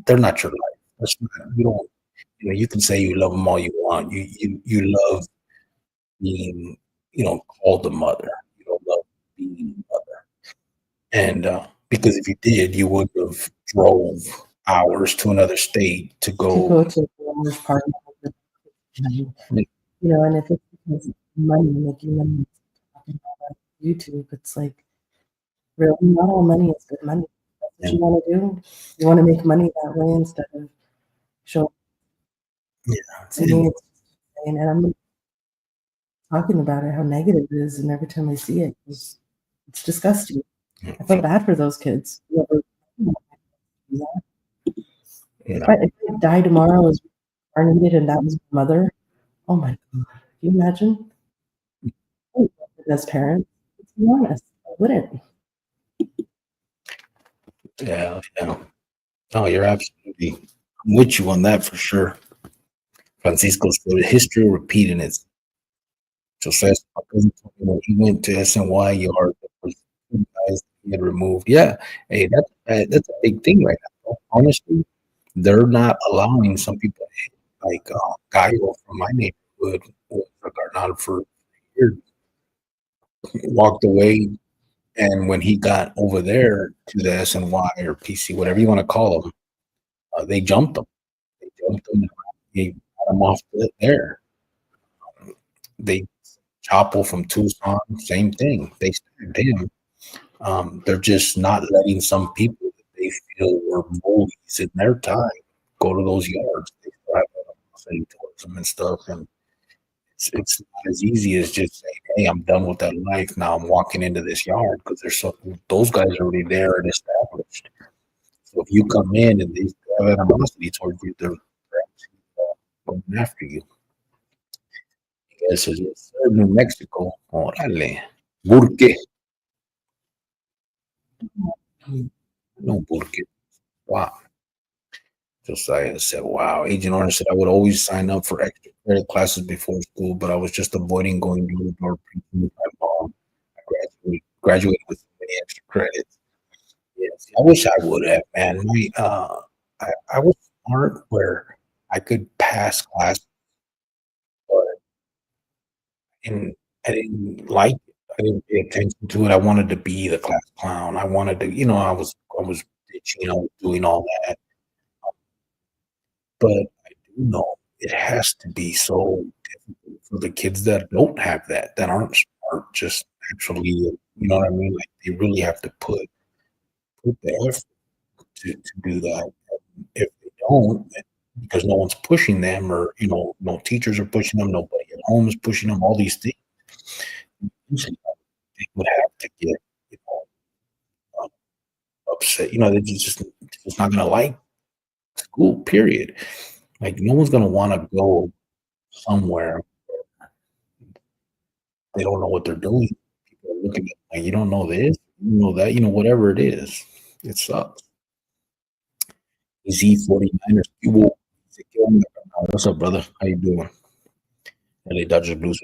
they're not your life. That's not, you don't. You can say you love them all you want. You love being, called a mother. You don't love being a mother. And because if you did, you would have drove hours to another state to go to the large part of it. And, and if it's because of money, making money, talking about YouTube, it's like, really, not all money is good money. That's what you want to do. You want to make money that way instead of showing. To me, it's insane. And I'm talking about it, how negative it is, and every time I see it, it's disgusting. I feel bad for those kids. If I die tomorrow as reincarnated and that was my mother, oh my God, can you imagine? As parents, let's be honest, I wouldn't. Yeah. No, you're absolutely. I'm with you on that for sure. Francisco said history will repeat in its. So says my cousin told me when he went to SNY yard, there was two guys he had removed. Yeah, hey, that's a big thing right now. Honestly, they're not allowing some people like Gaio from my neighborhood was a Garnal for years, walked away, and when he got over there to the SNY or PC, whatever you want to call them, they jumped him. They jumped him. He got him off there. They Chapo from Tucson, same thing. They stabbed him. They're just not letting some people that they feel were bullies in their time go to those yards. They still have animosity towards them and stuff. And it's not as easy as just saying, "Hey, I'm done with that life. Now I'm walking into this yard," because there's those guys are already there and established. So if you come in and they still have animosity towards you, they're going after you. Yes, says, yes, sir, New Mexico. Órale. Burke. No, Burke. Wow. Josiah said, wow. Agent Orange said, I would always sign up for extra credit classes before school, but I was just avoiding going door to door preaching with my mom. I graduated with so many extra credits. Yes, I wish I would have, man. I was smart where I could pass class, but and I didn't like it. I didn't pay attention to it. I wanted to be the class clown. I wanted to, I was bitching, I was doing all that. But I do know it has to be so difficult for the kids that don't have that aren't smart, just naturally, you know what I mean? Like they really have to put the effort to do that. If they don't, because no one's pushing them, or no teachers are pushing them, nobody at home is pushing them, all these things, usually they would have to get, you upset. They're just not gonna like school, period. Like no one's gonna want to go somewhere they don't know what they're doing. People are looking at like, you don't know this, you know that, whatever it is. It sucks. Z49ers. What's up, brother? How you doing? LA Dodgers Blues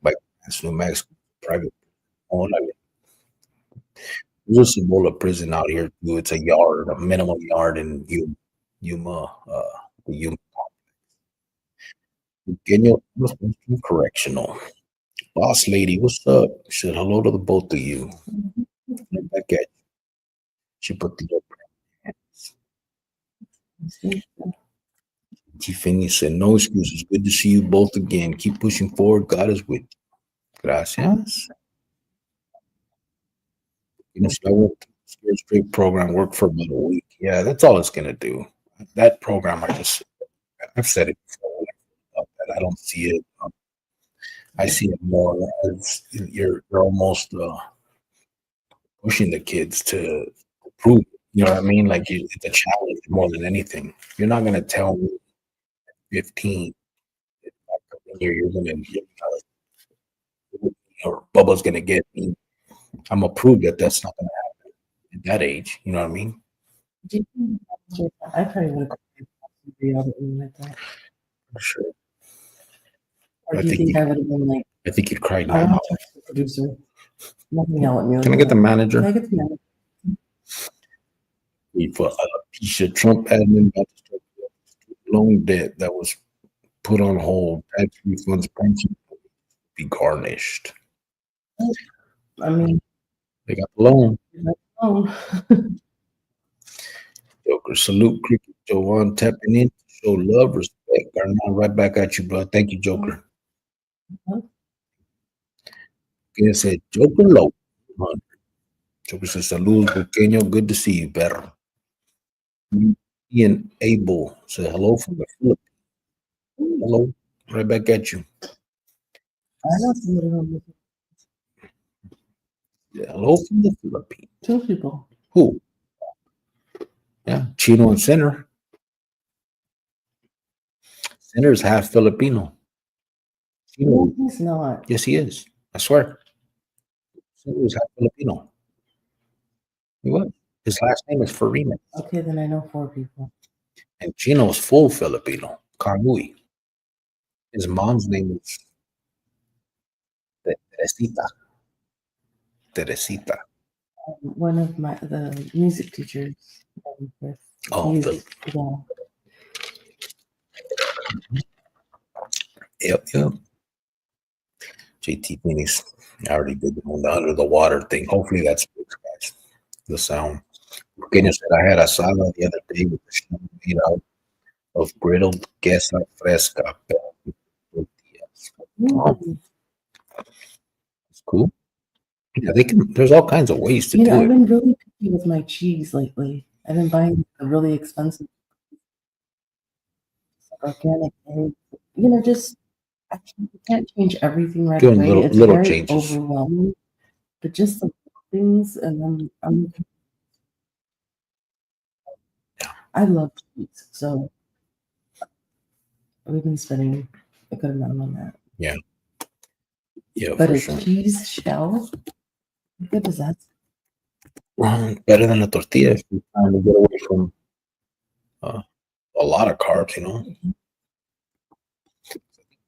by New Mexico private. Oh, like, there's a Cibola prison out here too. It's a yard, a minimum yard in Yuma, the Yuma. Pequeño Correctional. Boss lady, what's up? Said hello to the both of you. Right back at you. She put the Tiffany said, no excuses. Good to see you both again. Keep pushing forward. God is with you. Gracias. So I worked the Scared Straight program, worked for about a week. Yeah, that's all it's going to do. That program, I've said it before. About that. I don't see it. I see it more as you're almost pushing the kids to prove it. You know what I mean? Like it's a challenge more than anything. You're not going to tell me 15 you're going to, or Bubba's going to get me. I'm gonna prove that that's not gonna happen at that age. You know what I mean? I probably would have like that. For sure. Or do you think I would have been like, I think you'd cry I now. want to talk to the producer. Nothing yell at me. Can I get the manager? Can I get the manager? For a piece of Trump admin about to start loan debt that was put on hold. Tax refunds pension be garnished. I mean, they got the loan. Oh. Joker, salute Cricket Joe on tapping in. Show love, respect. Right back at you, bro. Thank you, Joker. Que said Joker low. Joker says, saludos, pequeño. Good to see you, perro. Ian Abel said, hello from the Philippines. Hello. Right back at you. Yeah, hello from the Philippines. 2 people. Who? Yeah, Chino and Sinner. Sinner is half Filipino. No, he's not. Yes, he is. I swear. Sinner is half Filipino. He was. His last name is Farina. Okay, then I know 4 people. And Chino's full Filipino. Kanui. His mom's name is Teresita. Teresita. One of the music teachers. Oh, yeah. Yep. JT Phoenix. I already did the under the water thing. Hopefully that's the sound. Pequeño said I had asada the other day with the show made out of griddled queso fresca. Oh, it's cool. Yeah, there's all kinds of ways to do I've it. been really picky with my cheese lately. I've been buying a really expensive organic eggs. Just I can't change everything right Doing away. It's little very changes. overwhelming. But just the things, and then I love cheese, so we've been spending a good amount on that. Yeah, But for a sure. cheese shell, how good is that? Better than a tortilla if you're trying to get away from a lot of carbs,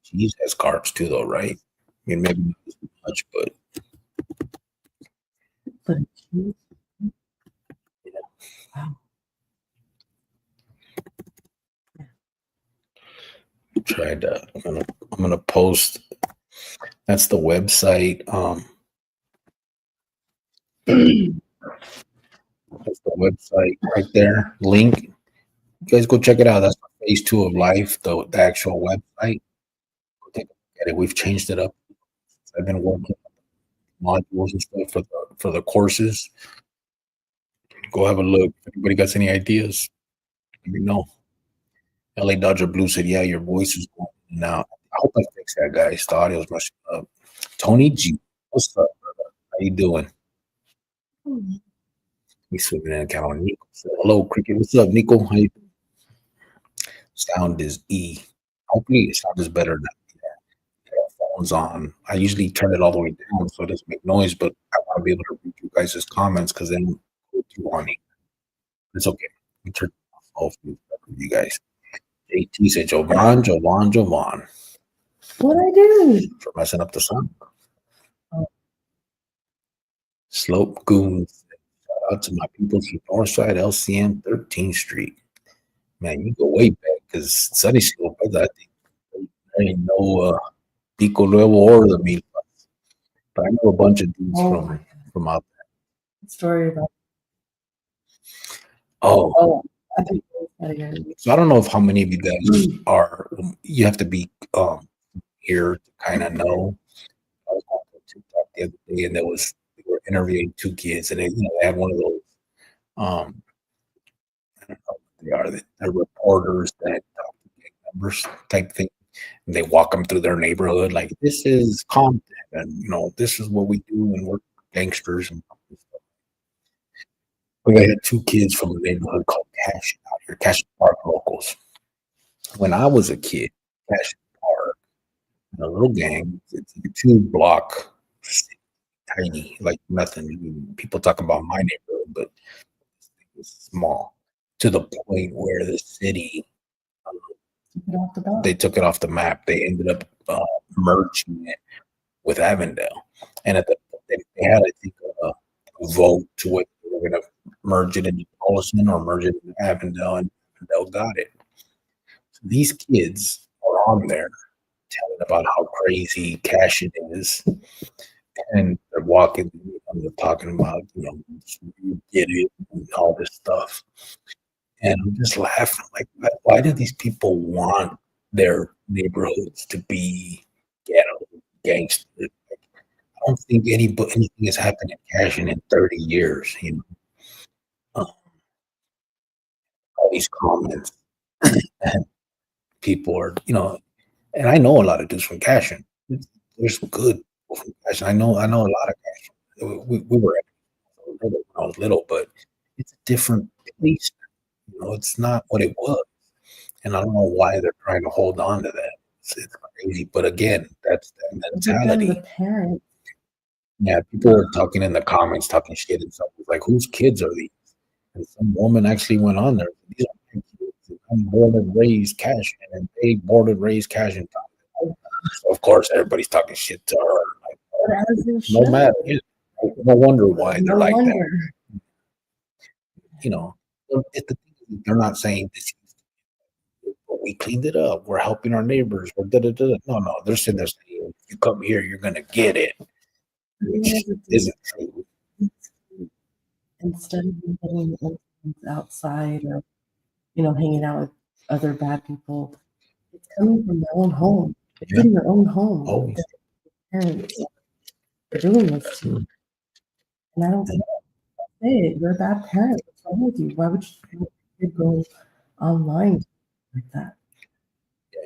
Cheese has carbs too, though, right? I mean, maybe not as much, but cheese. Wow. I'm gonna post. That's the website. That's the website right there. Link. You guys go check it out. That's phase 2 of life. The actual website. Go take a look at it. We've changed it up. I've been working on modules and stuff for the courses. Go have a look. If anybody got any ideas, let me know. LA Dodger Blue said, yeah, your voice is going now. I hope I fix that, guys. The audio's messing up. Tony G, what's up, brother? How you doing? He's swimming in a cow. Nico said, hello, Cricket. What's up, Nico? How you doing? Sound is E. Hopefully, sound is better now. Phone's on. I usually turn it all the way down so it doesn't make noise, but I want to be able to read you guys' comments because then go through on it. It's okay. We turn it off. Hopefully, you guys. JT said, Jovan. What'd I do? For messing up the song. Slope Goons. Shout out to my people from Northside LCM 13th Street. Man, you go way back because Sunny Slope, I think there ain't no Pico Nuevo or the Mil. But I know a bunch of dudes from out there. Story about. Oh. I think so I don't know if how many of you guys are. You have to be here to kind of know. I was on TikTok the other day, and they were interviewing 2 kids, and they had one of those. I don't know what they are. They're reporters that talk to gang members type thing, and they walk them through their neighborhood like this is Compton, and this is what we do, and we're gangsters and stuff. We had 2 kids from a neighborhood called Cashin out here, Cashin Park locals. When I was a kid, Cashin Park, a little gang, it's a 2-block, tiny, like nothing. People talk about my neighborhood, but it's small to the point where the city, they took it off the map. They ended up merging it with Avondale, and they had, I think, a vote to what they were going to merge it into Paulson or merge it into Avondale, and Avondale got it. So these kids are on there telling about how crazy Cashin is, and they're walking, and they're talking about, you get it, and all this stuff. And I'm just laughing, like, why do these people want their neighborhoods to be ghetto, gangster? Like, I don't think anything has happened in Cashin in 30 years. All these comments, and people are, and I know a lot of dudes from Cashin. There's good people from Cashin. I know a lot of Cashin. We were when I was little, but it's a different place. It's not what it was. And I don't know why they're trying to hold on to that. It's crazy. But again, that's that But then mentality. the parents, Yeah, people are talking in the comments, talking shit and stuff. It's like, whose kids are these? And some woman actually went on there. These are my kids. I'm born and raised cash, and they born and raised cash in time. So of course, everybody's talking shit to her. but as they No should. matter, no wonder why they're No like that. wonder. The thing is, they're not saying this. But we cleaned it up. We're helping our neighbors. We're da-da-da. No. They're sitting there saying, if you come here, you're going to get it, which isn't true. Instead of them putting influence outside or hanging out with other bad people, it's coming from their own home. It's Yeah. in their own home. Always. that Parents are doing this to. And I don't say it. You're a bad parent. What's wrong with you? Why would you go online like that?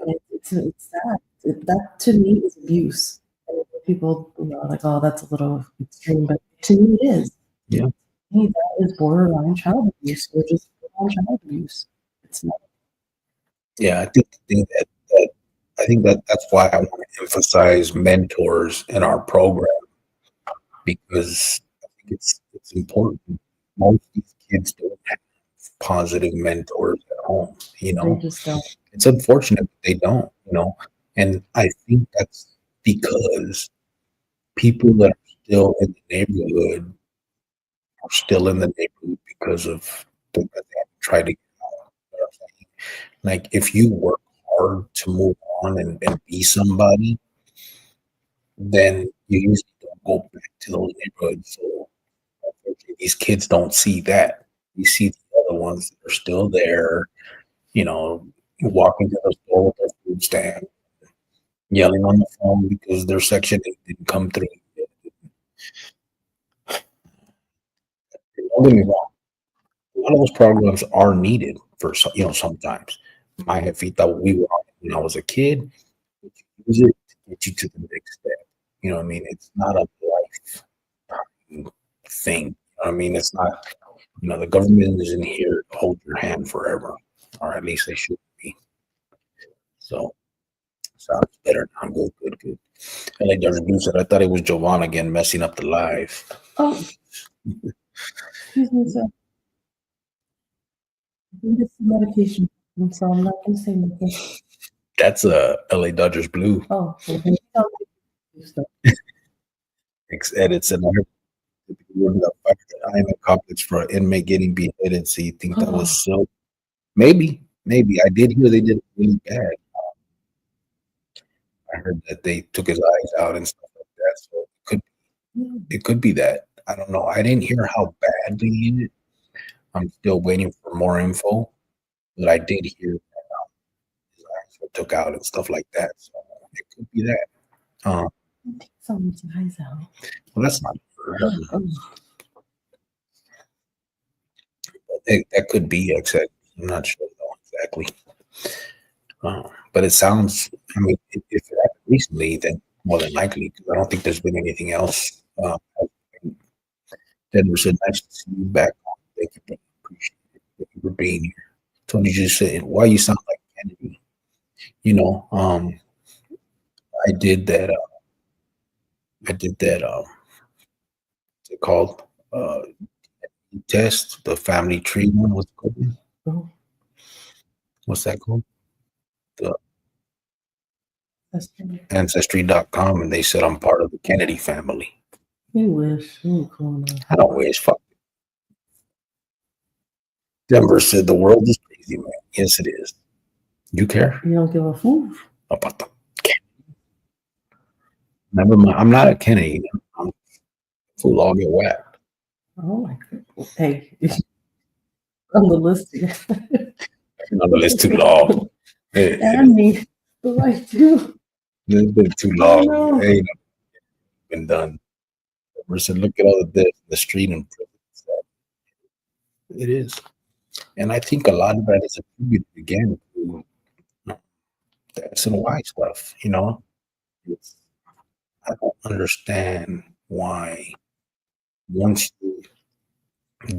And it's sad. That to me is abuse. And people, are like, oh, that's a little extreme, but to me it is. Yeah. To me, that is borderline child abuse or just borderline child abuse. It's not. Yeah, I think that's why I want to emphasize mentors in our program, because I think it's important. Most of these kids don't have positive mentors at home. They just don't. It's unfortunate that they don't. And I think that's because people that are still in the neighborhood are still in the neighborhood because of the they haven't tried to get out. You know what I'm saying? Like, if you work hard to move on and be somebody, then you usually don't go back to those neighborhoods. So unfortunately, these kids don't see that. You see the other ones that are still there, walking to the store with their food stand, yelling on the phone because their Section 8 didn't come through. Don't get me wrong. A lot of those programs are needed for sometimes. My Jefita, we were on it when I was a kid. Use it to get you to the next step. You know what I mean? It's not a life thing. You know what I mean? It's not, the government isn't here to hold your hand forever, or at least they should be. So, sounds better now. Good. And like Dr. Blue said, I thought it was Jovan again messing up the live. Oh, excuse me, sir. I think it's the medication, so I'm not going to say nothing. That's a LA Dodgers Blue. Oh, okay. Edits and I am a complex for an inmate getting beheaded. So you think that was so? Maybe. I did hear they did it really bad. I heard that they took his eyes out and stuff like that. So it could be that. I don't know. I didn't hear how bad they did it. I'm still waiting for more info, but I did hear that his eyes were took out and stuff like that. So it could be that. Take someone's eyes out. Well, that's not true. That could be exact. I'm not sure though exactly. But it sounds. I mean, if it happened recently, then more than likely, because I don't think there's been anything else. Denver said, "Nice to see you back on. Thank you, appreciate it. Thank you for being here." Tony just said, "Why you sound like Kennedy?" I did that. What's it called? Test the family tree one. What's it called? What's that called? The Ancestry.com, and they said I'm part of the Kennedy family. You wish. I don't wish. Fuck. Denver said the world is crazy, man. Yes, it is. You care? You don't give a fool about the Kennedy. Never mind. I'm not a Kennedy. I'm a fool. I'll get whacked. Oh my God. Hey. on the list here. On the list too long. And me. The right too. It's been too Oh, long. no. It ain't been done. Person, look at all the death in the street and it is. And I think a lot of that is attributed again to the X and Y stuff. It's, I don't understand why once you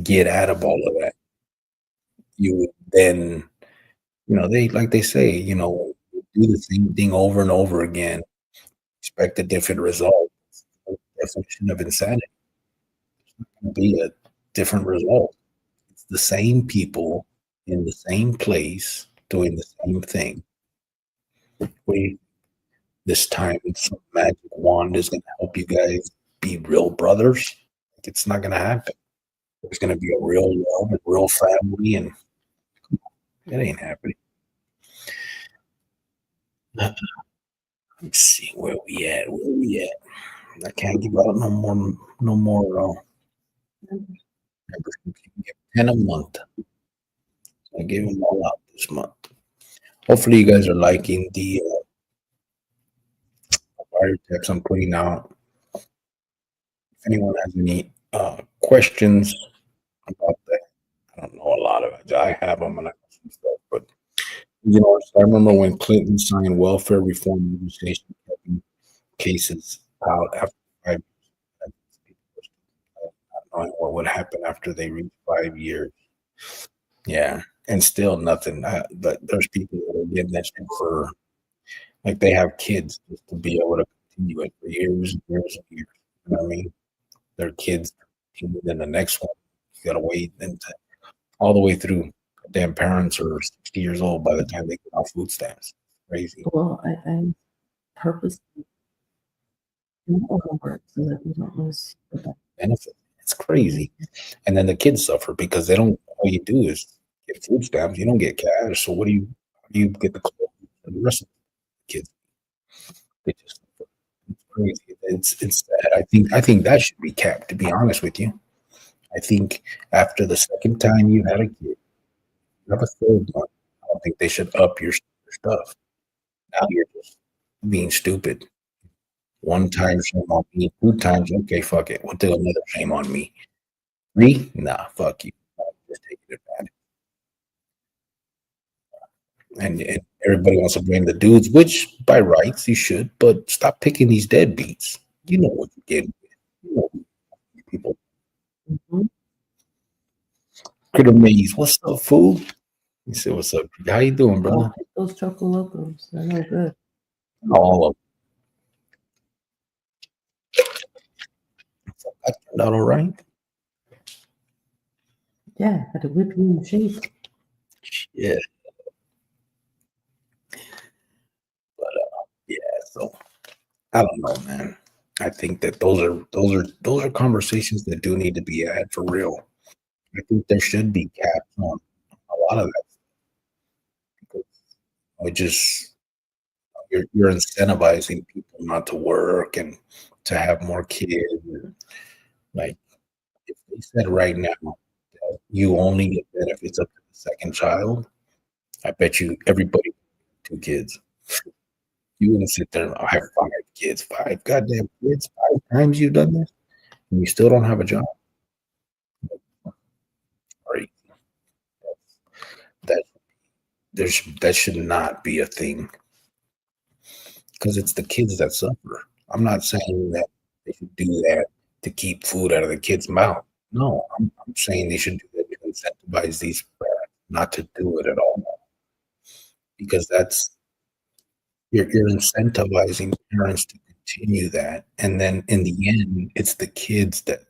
get out of all of that, you would then, they like they say, do the same thing over and over again, expect a different result. The definition of insanity can be a different result. It's the same people in the same place doing the same thing. This time some magic wand is going to help you guys be real brothers. It's not going to happen. There's going to be a real love and real family, and it ain't happening. Let's see where we at. I can't give out no more. Members can get 10 a month. I gave them all out this month. Hopefully, you guys are liking the fire tips I'm putting out. If anyone has any questions about that, I don't know a lot of it. I have them and I know some stuff, but I remember when Clinton signed welfare reform legislation, cases out after 5 years. Not knowing what would happen after they reach 5 years. Yeah, and still nothing. But there's people that are getting that shit for, like, they have kids just to be able to continue it for years and years and years. You know what I mean? Their kids continue, then the next one, you gotta wait all the way through. Damn, parents are 60 years old by the time they get off food stamps. Crazy. Well, I purposely overwork so that we don't lose the benefit. It's crazy. And then the kids suffer because they don't, all you do is get food stamps. You don't get cash. So how do you get the clothes for the rest of the kids? They just, it's crazy. It's sad. I think that should be capped, to be honest with you. I think after the second time you had a kid, you have a third one. I don't think they should up your stuff. Now you're just being stupid. One time, shame on me. 2 times, okay, fuck it. We'll do another, shame on me. 3, nah, fuck you. Just taking advantage. And everybody wants to blame the dudes, which by rights you should, but stop picking these deadbeats. You know what you're getting. You know people. Mhm. Critter Maze, what's up, fool? He said, "What's up? How you doing, brother?" Oh, those Choco Locos, they're no good. All of them. That turned out all right. Yeah, had to whip you in shape. Yeah. But yeah, so I don't know, man. I think that those are conversations that do need to be had for real. I think there should be caps on a lot of that because we just you're incentivizing people not to work and to have more kids. Like if they said right now that you only get benefits up to the second child, I bet you everybody 2 kids. You wouldn't sit there and I have 5 kids, 5 goddamn kids, 5 times you've done this, and you still don't have a job. Right? That that should not be a thing because it's the kids that suffer. I'm not saying that they should do that to keep food out of the kids' mouth. No, I'm saying they should do that to incentivize these parents not to do it at all because that's you're incentivizing parents to continue that, and then in the end, it's the kids that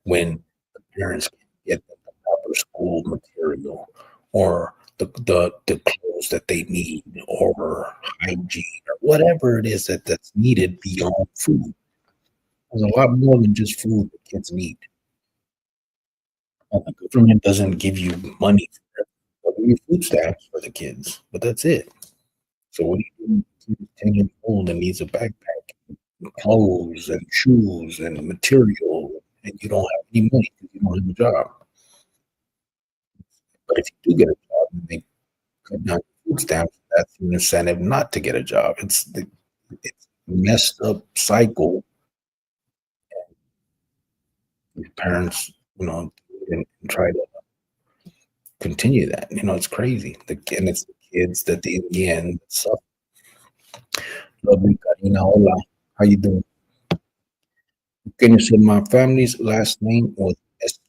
when the parents can't get them the proper school material or the clothes that they need or hygiene or whatever it is that's needed beyond food. There's a lot more than just food that kids need. And the government doesn't give you money for it. They'll give you food stamps for the kids, but that's it. So what do you do when a kid is 10 years old and needs a backpack, and clothes and shoes and material, and you don't have any money because you don't have a job? But if you do get a job and they cut down your food stamps, that's an incentive not to get a job. It's a messed up cycle. Your parents, and try to continue that. It's crazy. And it's the kids that in the end suffer. Lovely Karina, hola. How you doing? Can you say my family's last name was S?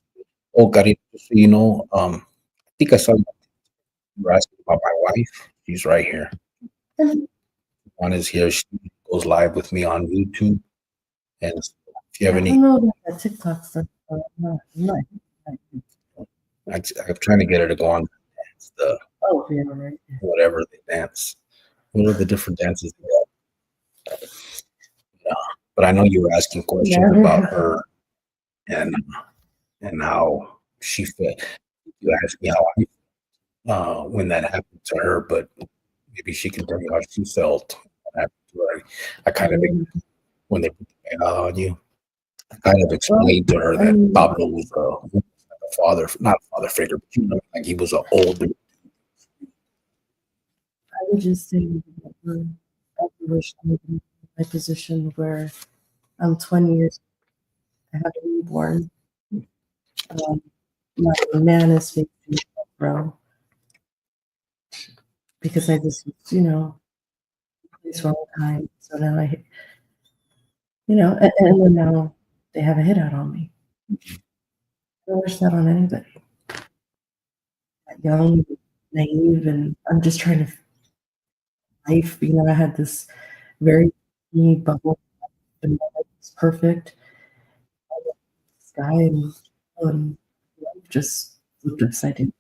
Oh, Karina, just so you know, I think I saw you were asking about my wife. She's right here. One is here. She goes live with me on YouTube. And so if you have I any, don't know about that TikTok stuff. I'm trying to get her to go on the Oh, yeah, right. whatever they dance. What are the different dances they got? Yeah. But I know you were asking questions about her and how she felt. You asked me how when that happened to her, but maybe she can tell you how she felt when that happened to her. I kind of when they put the ban on you, I kind of explained to her that Pablo was a father, not a father figure, but like he was an older. I would just say that I wish I was in my position where I'm 20 years, I have a newborn. My man is facing bro because I just, place wrong time. So now and then now they have a hit out on me. I don't wish that on anybody. Young, naive, and I'm just trying to life. I had this very neat bubble, and life was perfect. Sky and life just flipped upside down.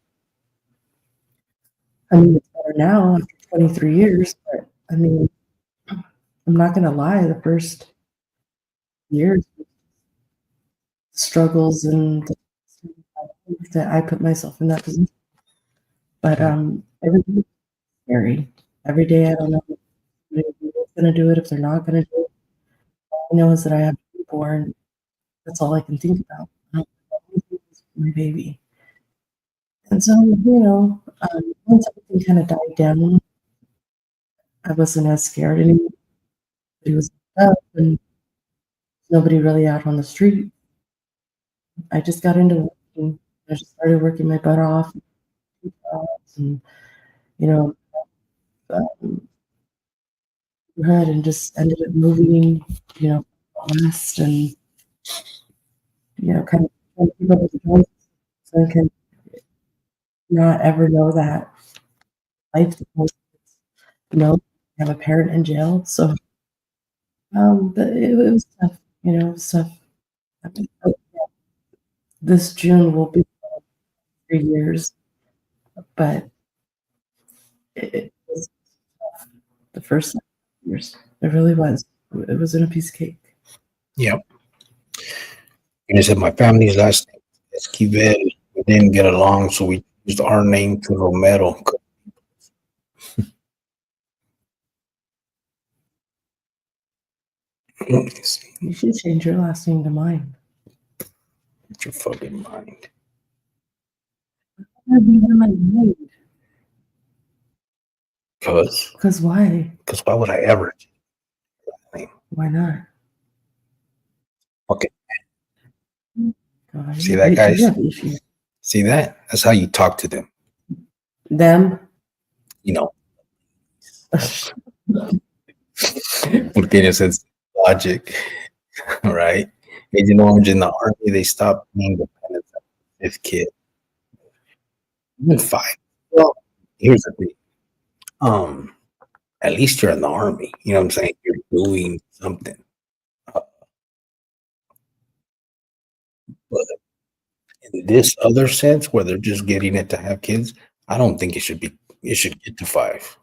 I mean, it's better now after 23 years, but I mean, I'm not gonna lie. The first years, struggles and that I put myself in that position. But every day is scary. Every day I don't know if they're gonna do it, if they're not gonna do it. All I know is that I have a newborn. That's all I can think about. My baby. And so, once everything kind of died down, I wasn't as scared anymore. It was up and nobody really out on the street. I just got into working. I just started working my butt off, and you know, um, ahead and just ended up moving, west and kind of trying to keep up with the times so I can not ever know that life. Have a parent in jail. So, but it was tough. It was tough. I mean, this June will be 3 years, but it was the first years. It really was. It wasn't a piece of cake. Yep. And I said my family's last name is Esquivel. We didn't get along, so we used our name to Romero. You should change your last name to mine. What's your fucking mind? Because why? Because why would I ever? Why not? Okay. God, See that, guys? issues. See that? That's how you talk to them. Them? Porque in a sense, logic, right? Agent Orange in the army, they stopped being dependent on the fifth kid. Even 5. Well, here's the thing. At least you're in the army. You know what I'm saying? You're doing something. But in this other sense, where they're just getting it to have kids, I don't think it should get to 5.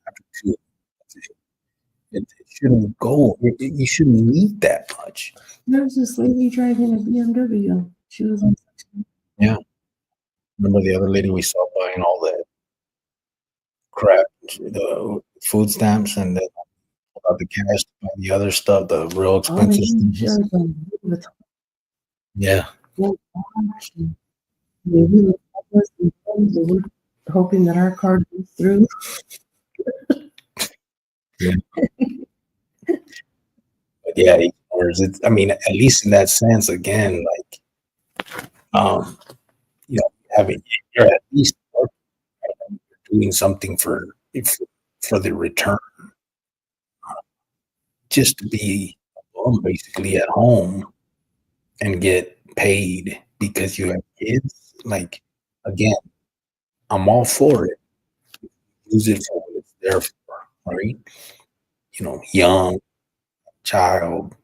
After 2, it shouldn't go. You shouldn't need that much. There was this lady driving a BMW. She was on. Yeah. Remember the other lady we saw buying all that crap, the food stamps, and then about the cash, the other stuff, the real expensive stuff. Yeah. We're hoping that our card goes through. But yeah, I mean, at least in that sense, again, like, you know, having you're at least doing something for the return, just to be basically at home and get paid because you have kids. Like, again, I'm all for it. Use it for what it's there for, right? Young child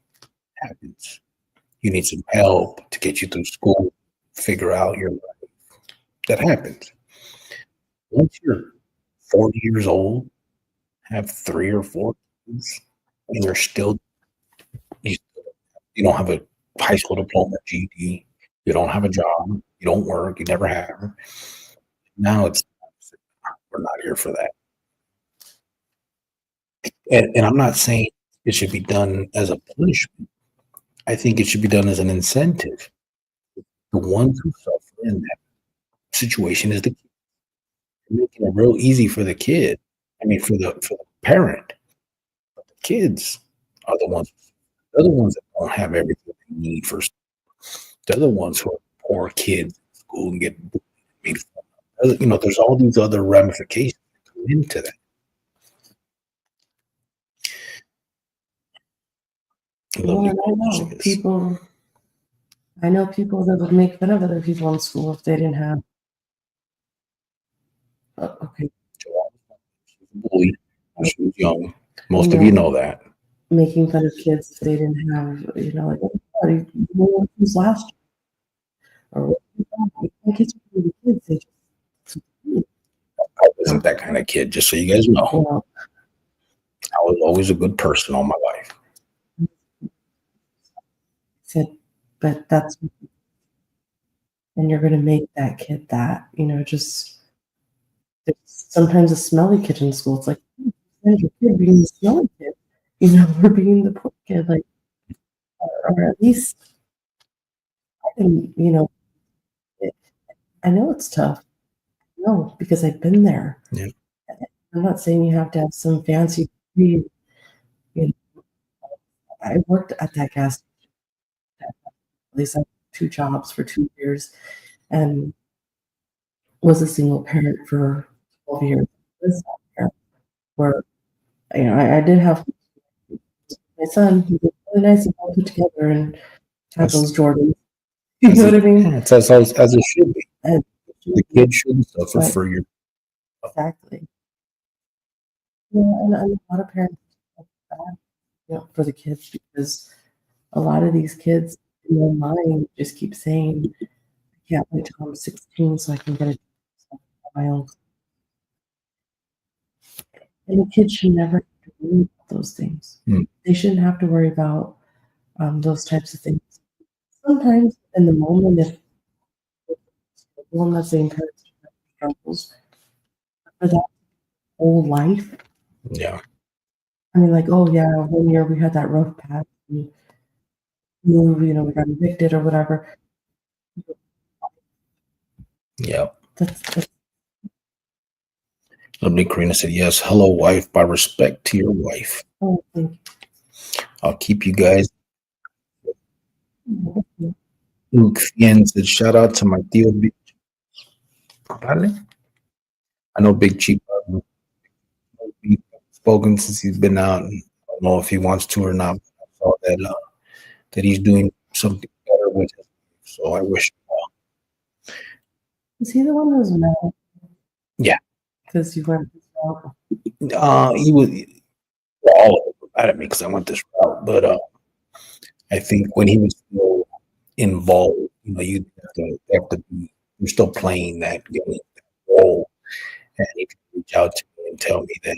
happens. You need some help to get you through school, figure out your life. That happens. Once you're 40 years old, have 3 or 4 kids, and you, you don't have a high school diploma, GED, you don't have a job, you don't work, you never have. Now we're not here for that. And I'm not saying it should be done as a punishment. I think it should be done as an incentive. The ones who suffer in that situation is the kid. You're making it real easy for the kid. I mean, for the parent. But the kids are the ones. They're the ones that don't have everything they need for. They're the ones who are poor kids in school and get made fun of. There's all these other ramifications that come into that. Well, I know people that would make fun of other people in school if they didn't have. Okay. She was bullied when she was young. Most of you know that. Making fun of kids if they didn't have, like, who's last year? Or kids were the kids. They just. I wasn't that kind of kid, just so you guys know. Well, I was always a good person all my life. But that's, and you're going to make that kid that, just sometimes a smelly kid in school. It's like, your kid being the smelly kid, or being the poor kid, like, or at least, I know it's tough. No, because I've been there. Yeah. I'm not saying you have to have some fancy degree. I worked at that gas station. At least I had 2 jobs for 2 years and was a single parent for 12 years. Where, I did have my son. He was really nice and all put together and had those Jordans. You know what I mean? It's as it should be. The kid shouldn't suffer for your. Exactly. And a lot of parents for the kids, because a lot of these kids in their mind just keep saying, I can't wait till I'm 16 so I can get my own. And the kids should never have to worry about those things. They shouldn't have to worry about those types of things. Sometimes in the moment, if I'm not saying parents struggles, for that whole life. Yeah. I mean, like, oh yeah, 1 year we had that rough patch. We moved, we got evicted or whatever. Yeah. That's Lovely Karina said, yes, hello, wife, by respect to your wife. Oh, thank you. I'll keep you guys. Luke Fien said, shout out to my tío Big Chief. I know Big Chief hasn't spoken since he's been out. And I don't know if he wants to or not. I saw that he's doing something better with it. So I wish him well. Is he the one that was mad? Yeah. Because you went this route? He was all mad at me because I went this route. But I think when he was still involved, you have to be, you're still playing that game, that role. And he can reach out to me and tell me that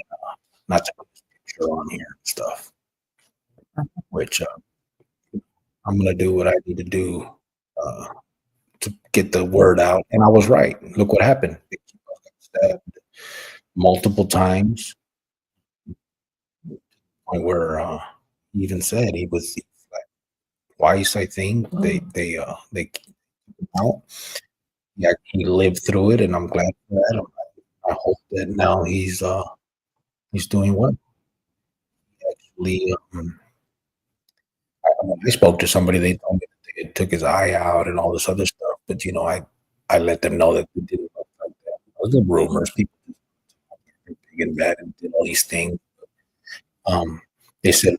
not to put this picture on here and stuff, which I'm going to do what I need to do to get the word out. And I was right. Look what happened. Big Chief got stabbed multiple times. Where he even said he was like, twice, I think. They kicked him out. he lived through it, and I'm glad for that. I hope that now he's doing well. Actually, when I spoke to somebody, they told me that they took his eye out and all this other stuff. But I let them know that it didn't look like that. Those are rumors. People just big and bad and did all these things. They said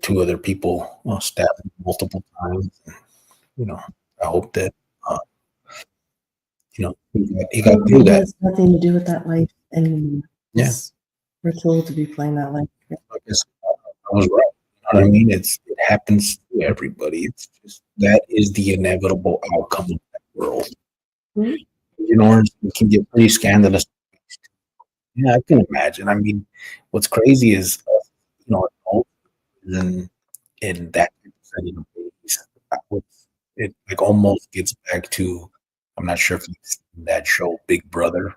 two other people stabbed him multiple times. And, I hope that he got through It that. has nothing to do with that life anymore. Yeah. We're told to be playing that life. I guess I was right. You know what I mean? It happens to everybody. It's just that is the inevitable outcome of that world. Mhm. It can get pretty scandalous. Yeah, I can imagine. I mean, what's crazy is, adults in that setting of babies. It like almost gets back to, I'm not sure if you've seen that show Big Brother,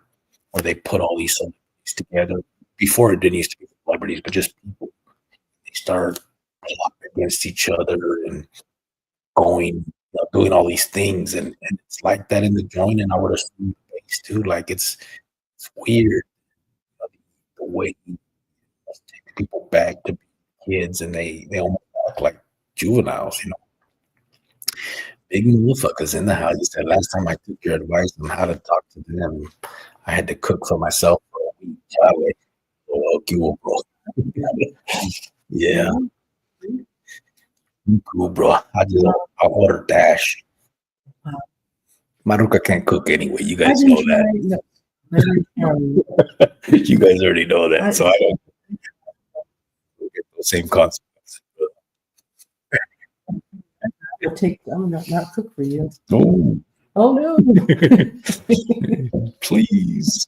where they put all these celebrities together. Before it didn't used to be celebrities, but just people. They start plotting against each other and doing all these things, and it's like that in the joint, and I would assume the base too. Like it's weird the way he takes people back to be kids, and they almost act like juveniles. Big motherfuckers in the house. You said last time I took your advice on how to talk to them, I had to cook for myself for a week. Bro. Yeah, cool, bro. I ordered Dash. Maruka can't cook anyway. You guys know that. You guys already know that, so I don't get the same consequences. I'm not cook for you. No. Oh no! Please.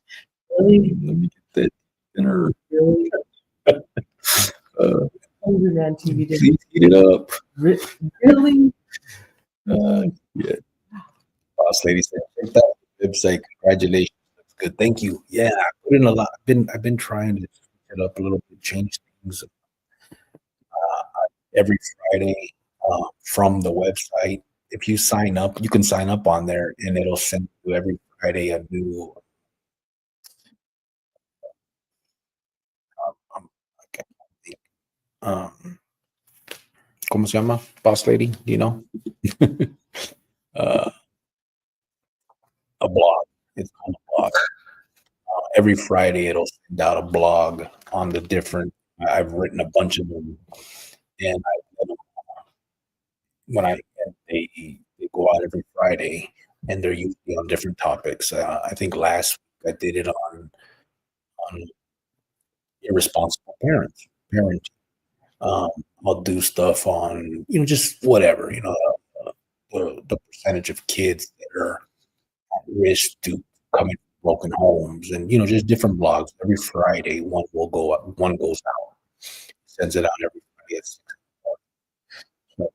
Really? Let me get that dinner. Really? TV Please heat it up. Really? Yeah. Boss lady said, check that website. Congratulations. That's good. Thank you. Yeah, I put in a lot. I've been trying to switch it up a little bit, change things every Friday from the website. If you sign up, you can sign up on there, and it'll send you every Friday a new. I can't think. ¿Cómo se llama? Boss lady, do you know? A blog. It's called a blog. Every Friday, it'll send out a blog on the different. I've written a bunch of them, and they go out every Friday, and they're usually on different topics. I think last week I did it on irresponsible parenting. I'll do stuff on just whatever the percentage of kids that are at risk to coming from broken homes, and just different blogs. Every Friday, one will go up, one goes out, sends it out every Friday. So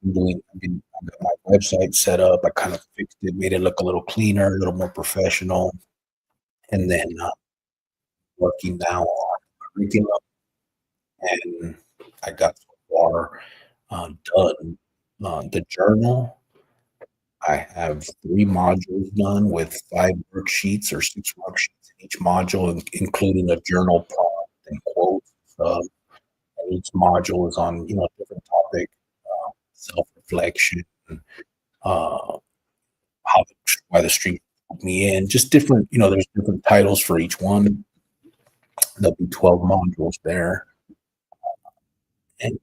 I've got my website set up. I kind of fixed it, made it look a little cleaner, a little more professional, and then working now on curriculum, and I got so far done. The journal, I have 3 modules done with 5 worksheets or 6 worksheets in each module, including a journal prompt and quotes. And each module is on a different topic, self-reflection, uh, why the street put me in, just different. There's different titles for each one. There'll be 12 modules there, and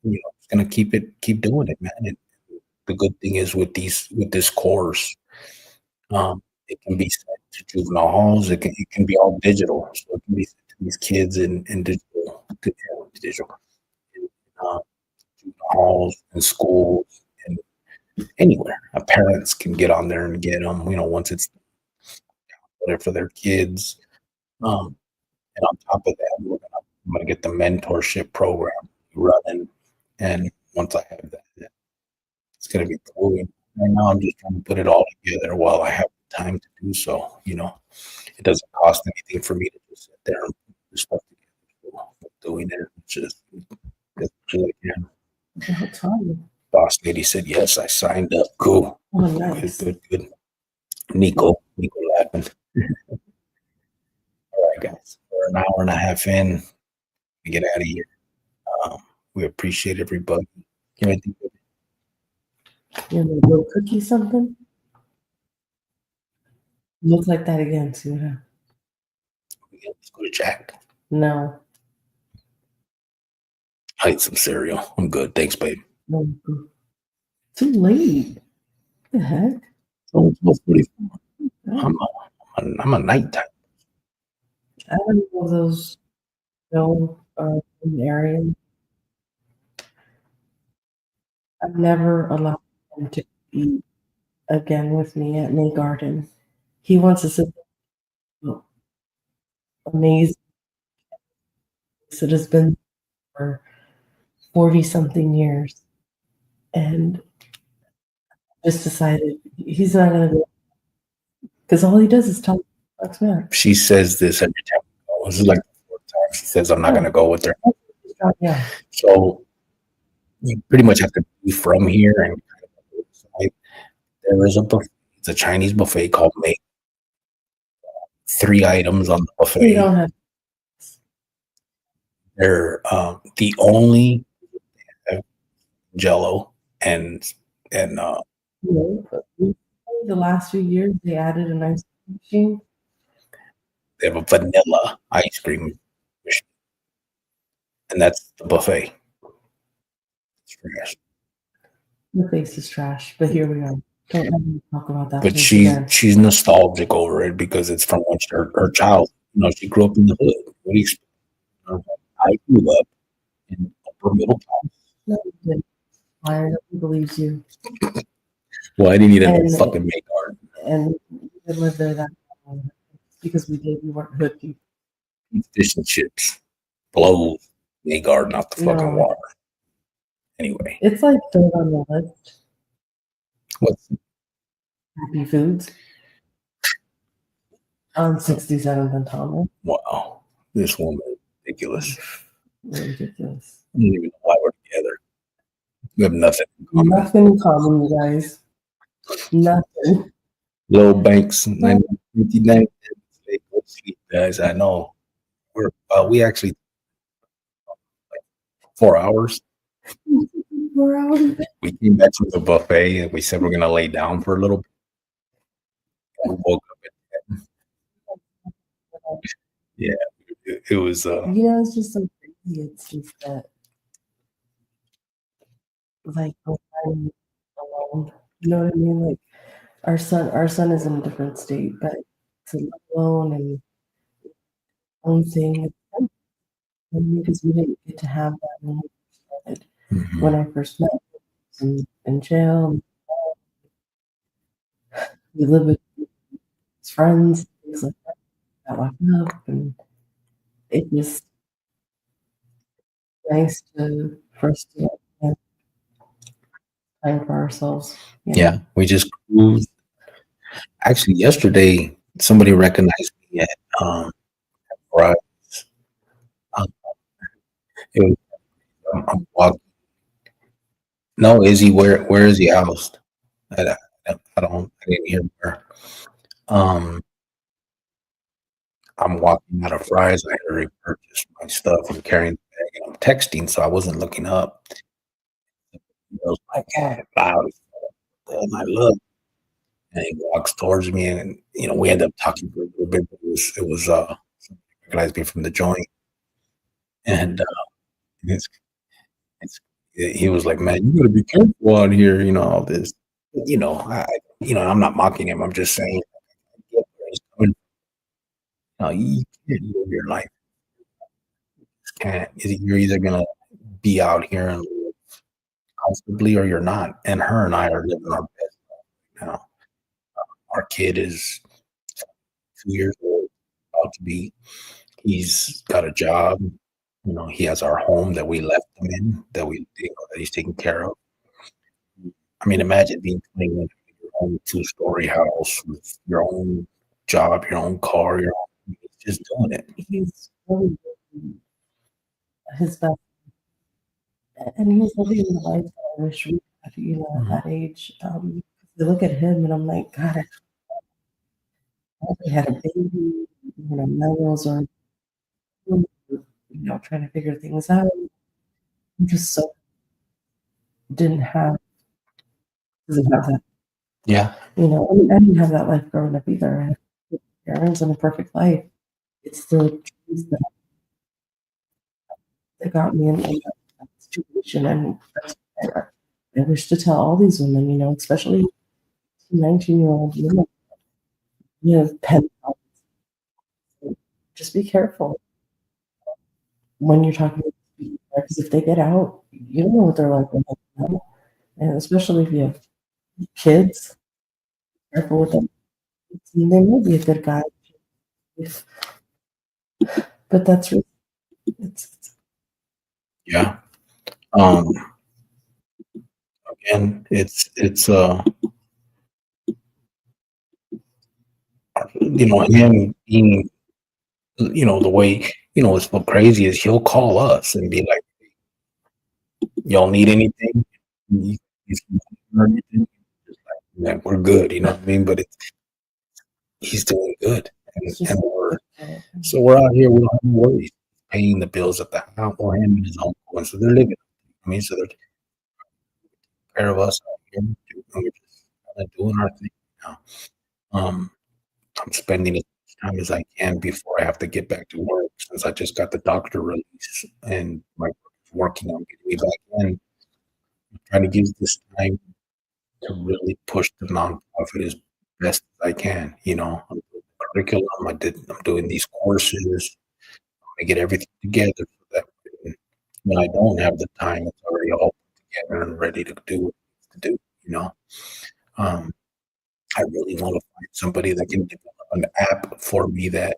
just gonna keep doing it, man. And the good thing is with this course, it can be sent to juvenile halls. It can be all digital, so it can be sent to these kids in digital, uh, juvenile halls and schools and anywhere. Parents can get on there and get them. Once it's there for their kids. And on top of that, I'm gonna get the mentorship program running. And once I have that, it's gonna be cool. Right now, I'm just trying to put it all together while I have time to do so. It doesn't cost anything for me to just sit there and put this stuff together. So doing it, just I'll tell you. boss lady said yes. I signed up. Cool. Oh, nice. Good. Nico laughing. All right, guys. We're an hour and a half in. We get out of here. We appreciate everybody. Can I think of You want me to go cook you something? Look like that again, see what happens. Let's go to Jack. No. I ate some cereal. I'm good. Thanks, babe. No. Too late. What the heck? Oh, it's 12:44. I'm a nighttime. I don't know those in the area. I've never allowed him to eat again with me at May Garden. He wants to sit there. Amazing. It has been for 40 something years. And just decided he's not going to go because all he does is talk smack. She says this every time. This is like the fourth time she says I'm not going to go with her. Yeah. So you pretty much have to be from here and there is a buffet. It's a Chinese buffet called May. 3 items on the You buffet. don't have They're the only Jello and the last few years they added an ice cream machine. they have a vanilla ice cream machine, and that's the buffet. It's trash. The face is trash, but here we are. Don't ever talk about that. But place again. she's nostalgic over it because it's from when her child. You know, she grew up in the hood. What do you expect? I grew up in upper middle class. No, you didn't. Nobody believes you. Well, I didn't eat And- a fucking May Garden. And you could live there that long because we did. We weren't hood people. Fish and chips blows May Garden out the fucking No. water. Anyway, It's like third on the list. what's Happy Foods on 67th and Thomas. wow? This woman is ridiculous. Ridiculous. I don't even know why we're together. We have nothing in common. Nothing in common, you guys. Nothing. Low Banks, 1959. Go sleep, guys. I know. We actually 4 hours. 4 hours. We came back from the buffet and we said we're gonna lay down for a little bit. We woke up at 10. Yeah, it was. It's just so crazy. It's just that, like, we're finally alone. You know what I mean? Like, our son is in a different state, but to live alone and own thing, it's kind of because we didn't get to have that when we first started. Mhm. When I first met him in jail, we lived with his friends, things like that. Got locked up, and it was nice for us to have time for ourselves. Yeah, we just cruised. Actually, yesterday somebody recognized me at Fry's. It was, I'm walking. No, Izzy, where is he housed? I didn't hear where. I'm walking out of Fry's. I had already purchased my stuff. I'm carrying the bag and I'm texting, so I wasn't looking up. He goes, my God, loud as fuck. And I look, and he walks towards me, and we ended up talking for a little bit. But it was recognized me from the joint, and it's, he was like, "Man, you gotta be careful out here," all this. I'm not mocking him. I'm just saying, I get where he's coming from. You can't live your life. You just can't. You're either gonna be out here and live comfortably, or you're not. And her and I are living our best life now. Our kid is 2 years old, about to be. He's got a job. He has our home that we left him in, that he's taking care of. I mean, imagine being 21 in your own 2-story house with your own job, your own car, he's just doing it. He's really doing his best, and he's living the life that I wish we had, at that age. I look at him and I'm like, God, They had a baby, Melrose or trying to figure things out. I'm just so didn't have doesn't have that. Yeah. I mean, I didn't have that life growing up either. I had good parents and a perfect life. It's the choice that got me in that situation, and that's what I wish to tell all these women, especially 19-year-old women, pen pals. Just be careful when you're talking to people, because if they get out, you don't know what they're like when they get out. And especially if you have kids, careful with them. They may be a good guy, if, but that's really, it's Yeah. Again, him being, the way, it's so crazy is he'll call us and be like, y'all need anything? He's or anything? Just like, man, we're good, you know what I mean? But he's doing good. And, just and we're out here, we don't have no worries. Paying the bills at the house or him and his uncle. And so they're living. I mean, so they're taking care of us out here. We're just kind of doing our thing now. Um, I'm spending as much time as I can before I have to get back to work since I just got the doctor release and my work is working on getting me back in. I'm trying to use this time to really push the nonprofit as best as I can. I'm doing curriculum. I'm doing these courses. I get everything together so that when I don't have the time, it's already all put together and ready to do what it needs to do. Um, I really want to find somebody that can develop an app for me that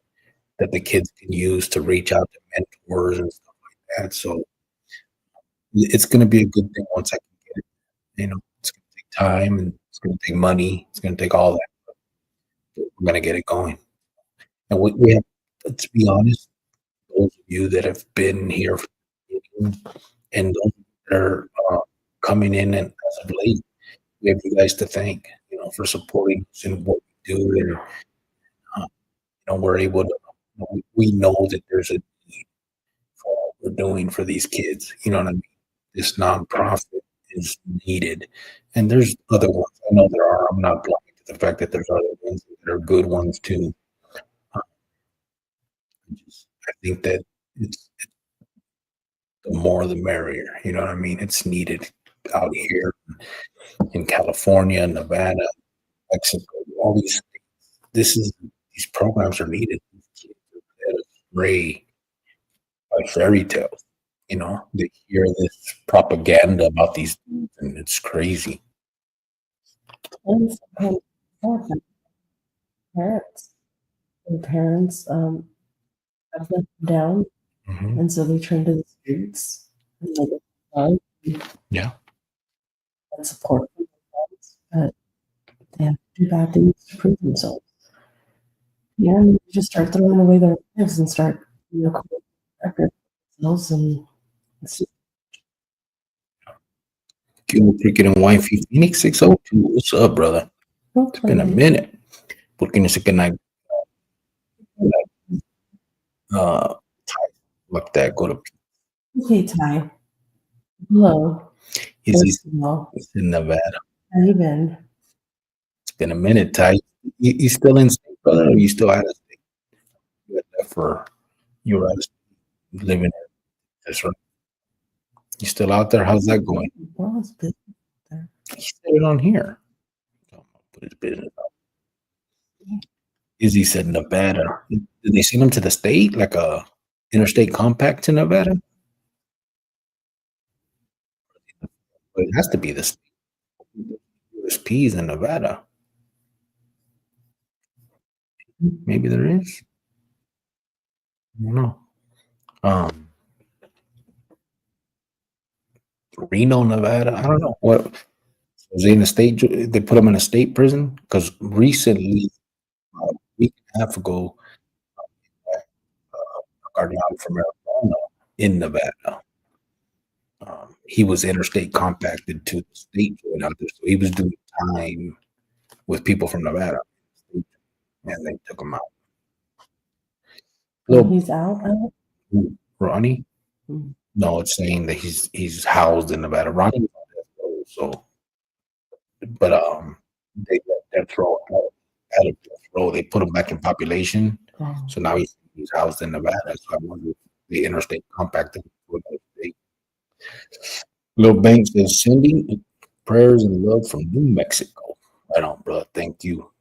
the kids can use to reach out to mentors and stuff like that. So it's going to be a good thing once I can get it. It's going to take time and it's going to take money. It's going to take all that. But we're going to get it going. And we have, to be honest, those of you that have been here from the beginning and those that are coming in and as of late, we have you guys to thank, for supporting us in what we do. And, we're able to, we know that there's a need for what we're doing for these kids. You know what I mean? This nonprofit is needed. And there's other ones. I know there are. I'm not blind to the fact that there's other ones that are good ones too. I think that it's the more the merrier. You know what I mean? It's needed out here in California, Nevada, Mexico, all these these programs are needed. These kids are led astray by fairy tales. They hear this propaganda about these things, and it's crazy. and sometimes parents, parents, and parents have let them down, Hmm. and so they turn to the streets and they get love Yeah. and support from their parents, but they have to do bad things to prove themselves. Yeah, and they just start throwing away their lives and start, committing record themselves, and it's Cuba Cricket and Wifey Phoenix 602. What's up, brother? not It's been a playing. minute. ¿Por qué no sé qué night? Like that. Go to Okay, Ty. Hello. is First of all, he's in Nevada. how you been? It's been a minute, Ty. You still in state, brother, or you still out of state? You had left for you were out of state living there. That's right. You still out there? How's that going? Well, it's busy there. He said it on here. So put his business out. Izzy said Nevada. Did they send him to the state, like a interstate compact to Nevada? But it has to be the state. USPs in Nevada. Maybe there is. I don't know. Um, Reno, Nevada. I don't know. What was he in a state? They put him in a state prison because recently, a week and a half ago, a guy down from Arizona in Nevada. He was interstate compacted to the state joint out there, so he was doing time with people from Nevada. and they took him out. Oh, Little he's out. Ronnie. Hmm. No, it's saying that he's housed in Nevada. Ronnie was on death row, so but they let death row out of death row. They put him back in population, Oh, so now he's housed in Nevada. So I wonder if the interstate compact thing with another state. Lil Bank says sending prayers and love from New Mexico. Right on, bro. Thank you.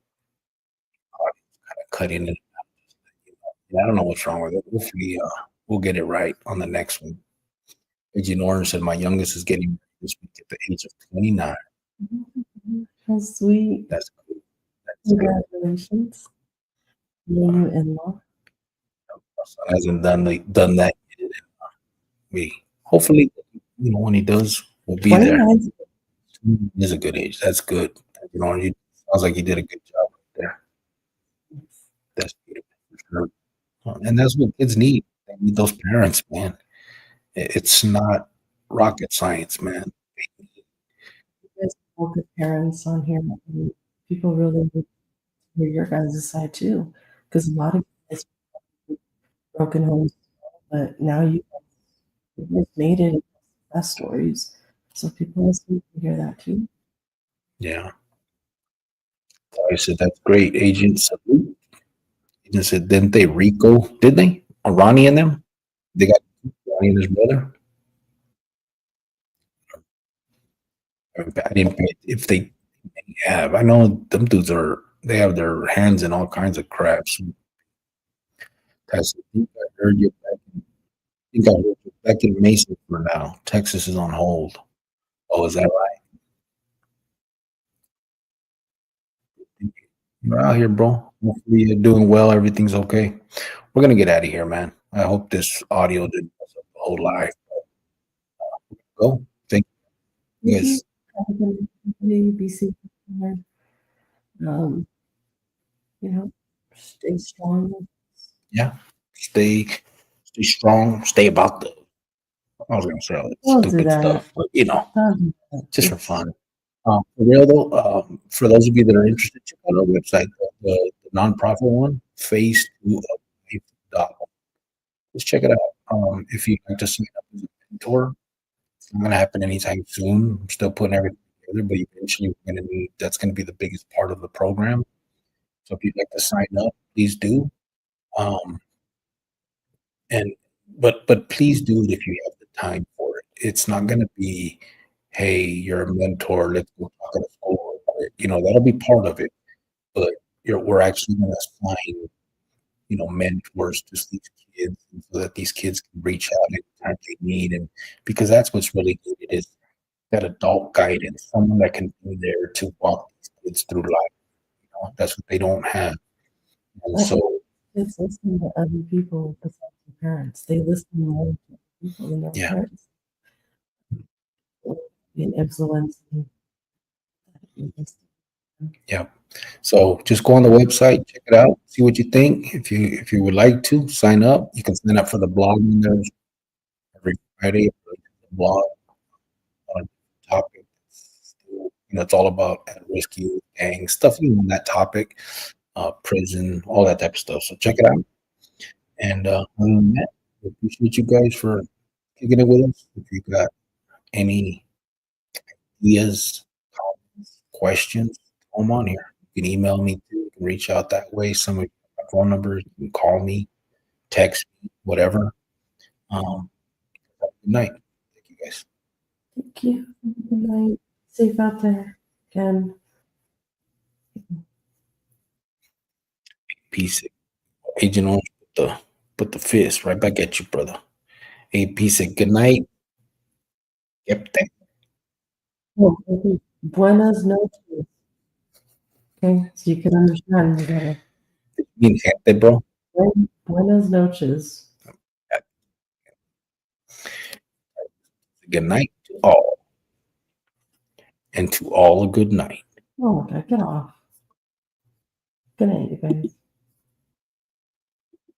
Kind of cutting it. I don't know what's wrong with it. Hopefully, we'll get it right on the next one. Agent Orange said my youngest is getting married this week at the age of 29. how sweet! That's cool. That's good. Congratulations, your new in-law. My son hasn't done that yet. We hopefully, when he does, we'll be there. 29. Is a good age. That's good. You sounds like you did a good job right there. That's beautiful for sure. And that's what kids need. They need those parents, man. It's not rocket science, man. You guys are all good parents on here. And people really need to hear your guys' side too, because a lot of guys have broken homes, but now you guys made it. Best stories, so people need to hear that too. Yeah. I said that's great, Agent Salute. Agent said, didn't they Rico? Did they? Ronnie and them? They got Ronnie and his brother. I didn't pay if they have. I know them dudes they have their hands in all kinds of crap. So that's I think I heard you back. I think I heard you back in Mason for now. Texas is on hold. Oh, is that right? You're out here, bro. Hopefully you're doing well. Everything's okay. We're gonna get out of here, man. I hope this audio didn't mess up the whole live. Go. Thank you guys. Have a good day. Be safe. Um, stay strong. Yeah. Stay strong. Stay about the I was gonna say all that Don't do stupid that. stuff, but Don't do that. just for fun. For real though, for those of you that are interested, check out our website, the nonprofit one, phase 2 of life. Just check it out. If you'd like to sign up as a mentor, it's not gonna happen anytime soon. I'm still putting everything together, but eventually we're gonna need that's gonna be the biggest part of the program. So if you'd like to sign up, please do. Um, and but please do it if you have the time for it. It's not gonna be, hey, you're a mentor, let's go talk at a school real quick. That'll be part of it, but we're actually gonna assign, mentors to these kids so that these kids can reach out anytime they need and because that's what's really needed is that adult guidance, someone that can be there to walk these kids through life. That's what they don't have. And Let so kids listen to other people besides their parents. They listen more to other people than their yeah, parents. Be an influence. yeah. So just go on the website, check it out, see what you think. If you would like to sign up, you can sign up for the blog in there every Friday. The blog on a topic. It's all about at-risk youth, gang stuff on that topic, prison, all that type of stuff. So check it out. And other than that, we appreciate you guys for kicking it with us. If you got any ideas, comments, questions, throw them on here. You can email me too. You can reach out that way. Some of my phone numbers. You can call me, text me, whatever. Good night. Thank you guys. Thank you. Good night. Safe out there. Again. Peace. Agent Orange put the fist right back at you, brother. Hey, peace. Good night. Yep. Oh, buenas noches. Okay, so you can understand me better. Being hectic, bro. Buenas noches. Good night to all. And to all a good night. Oh, okay, get off. Good night, you guys.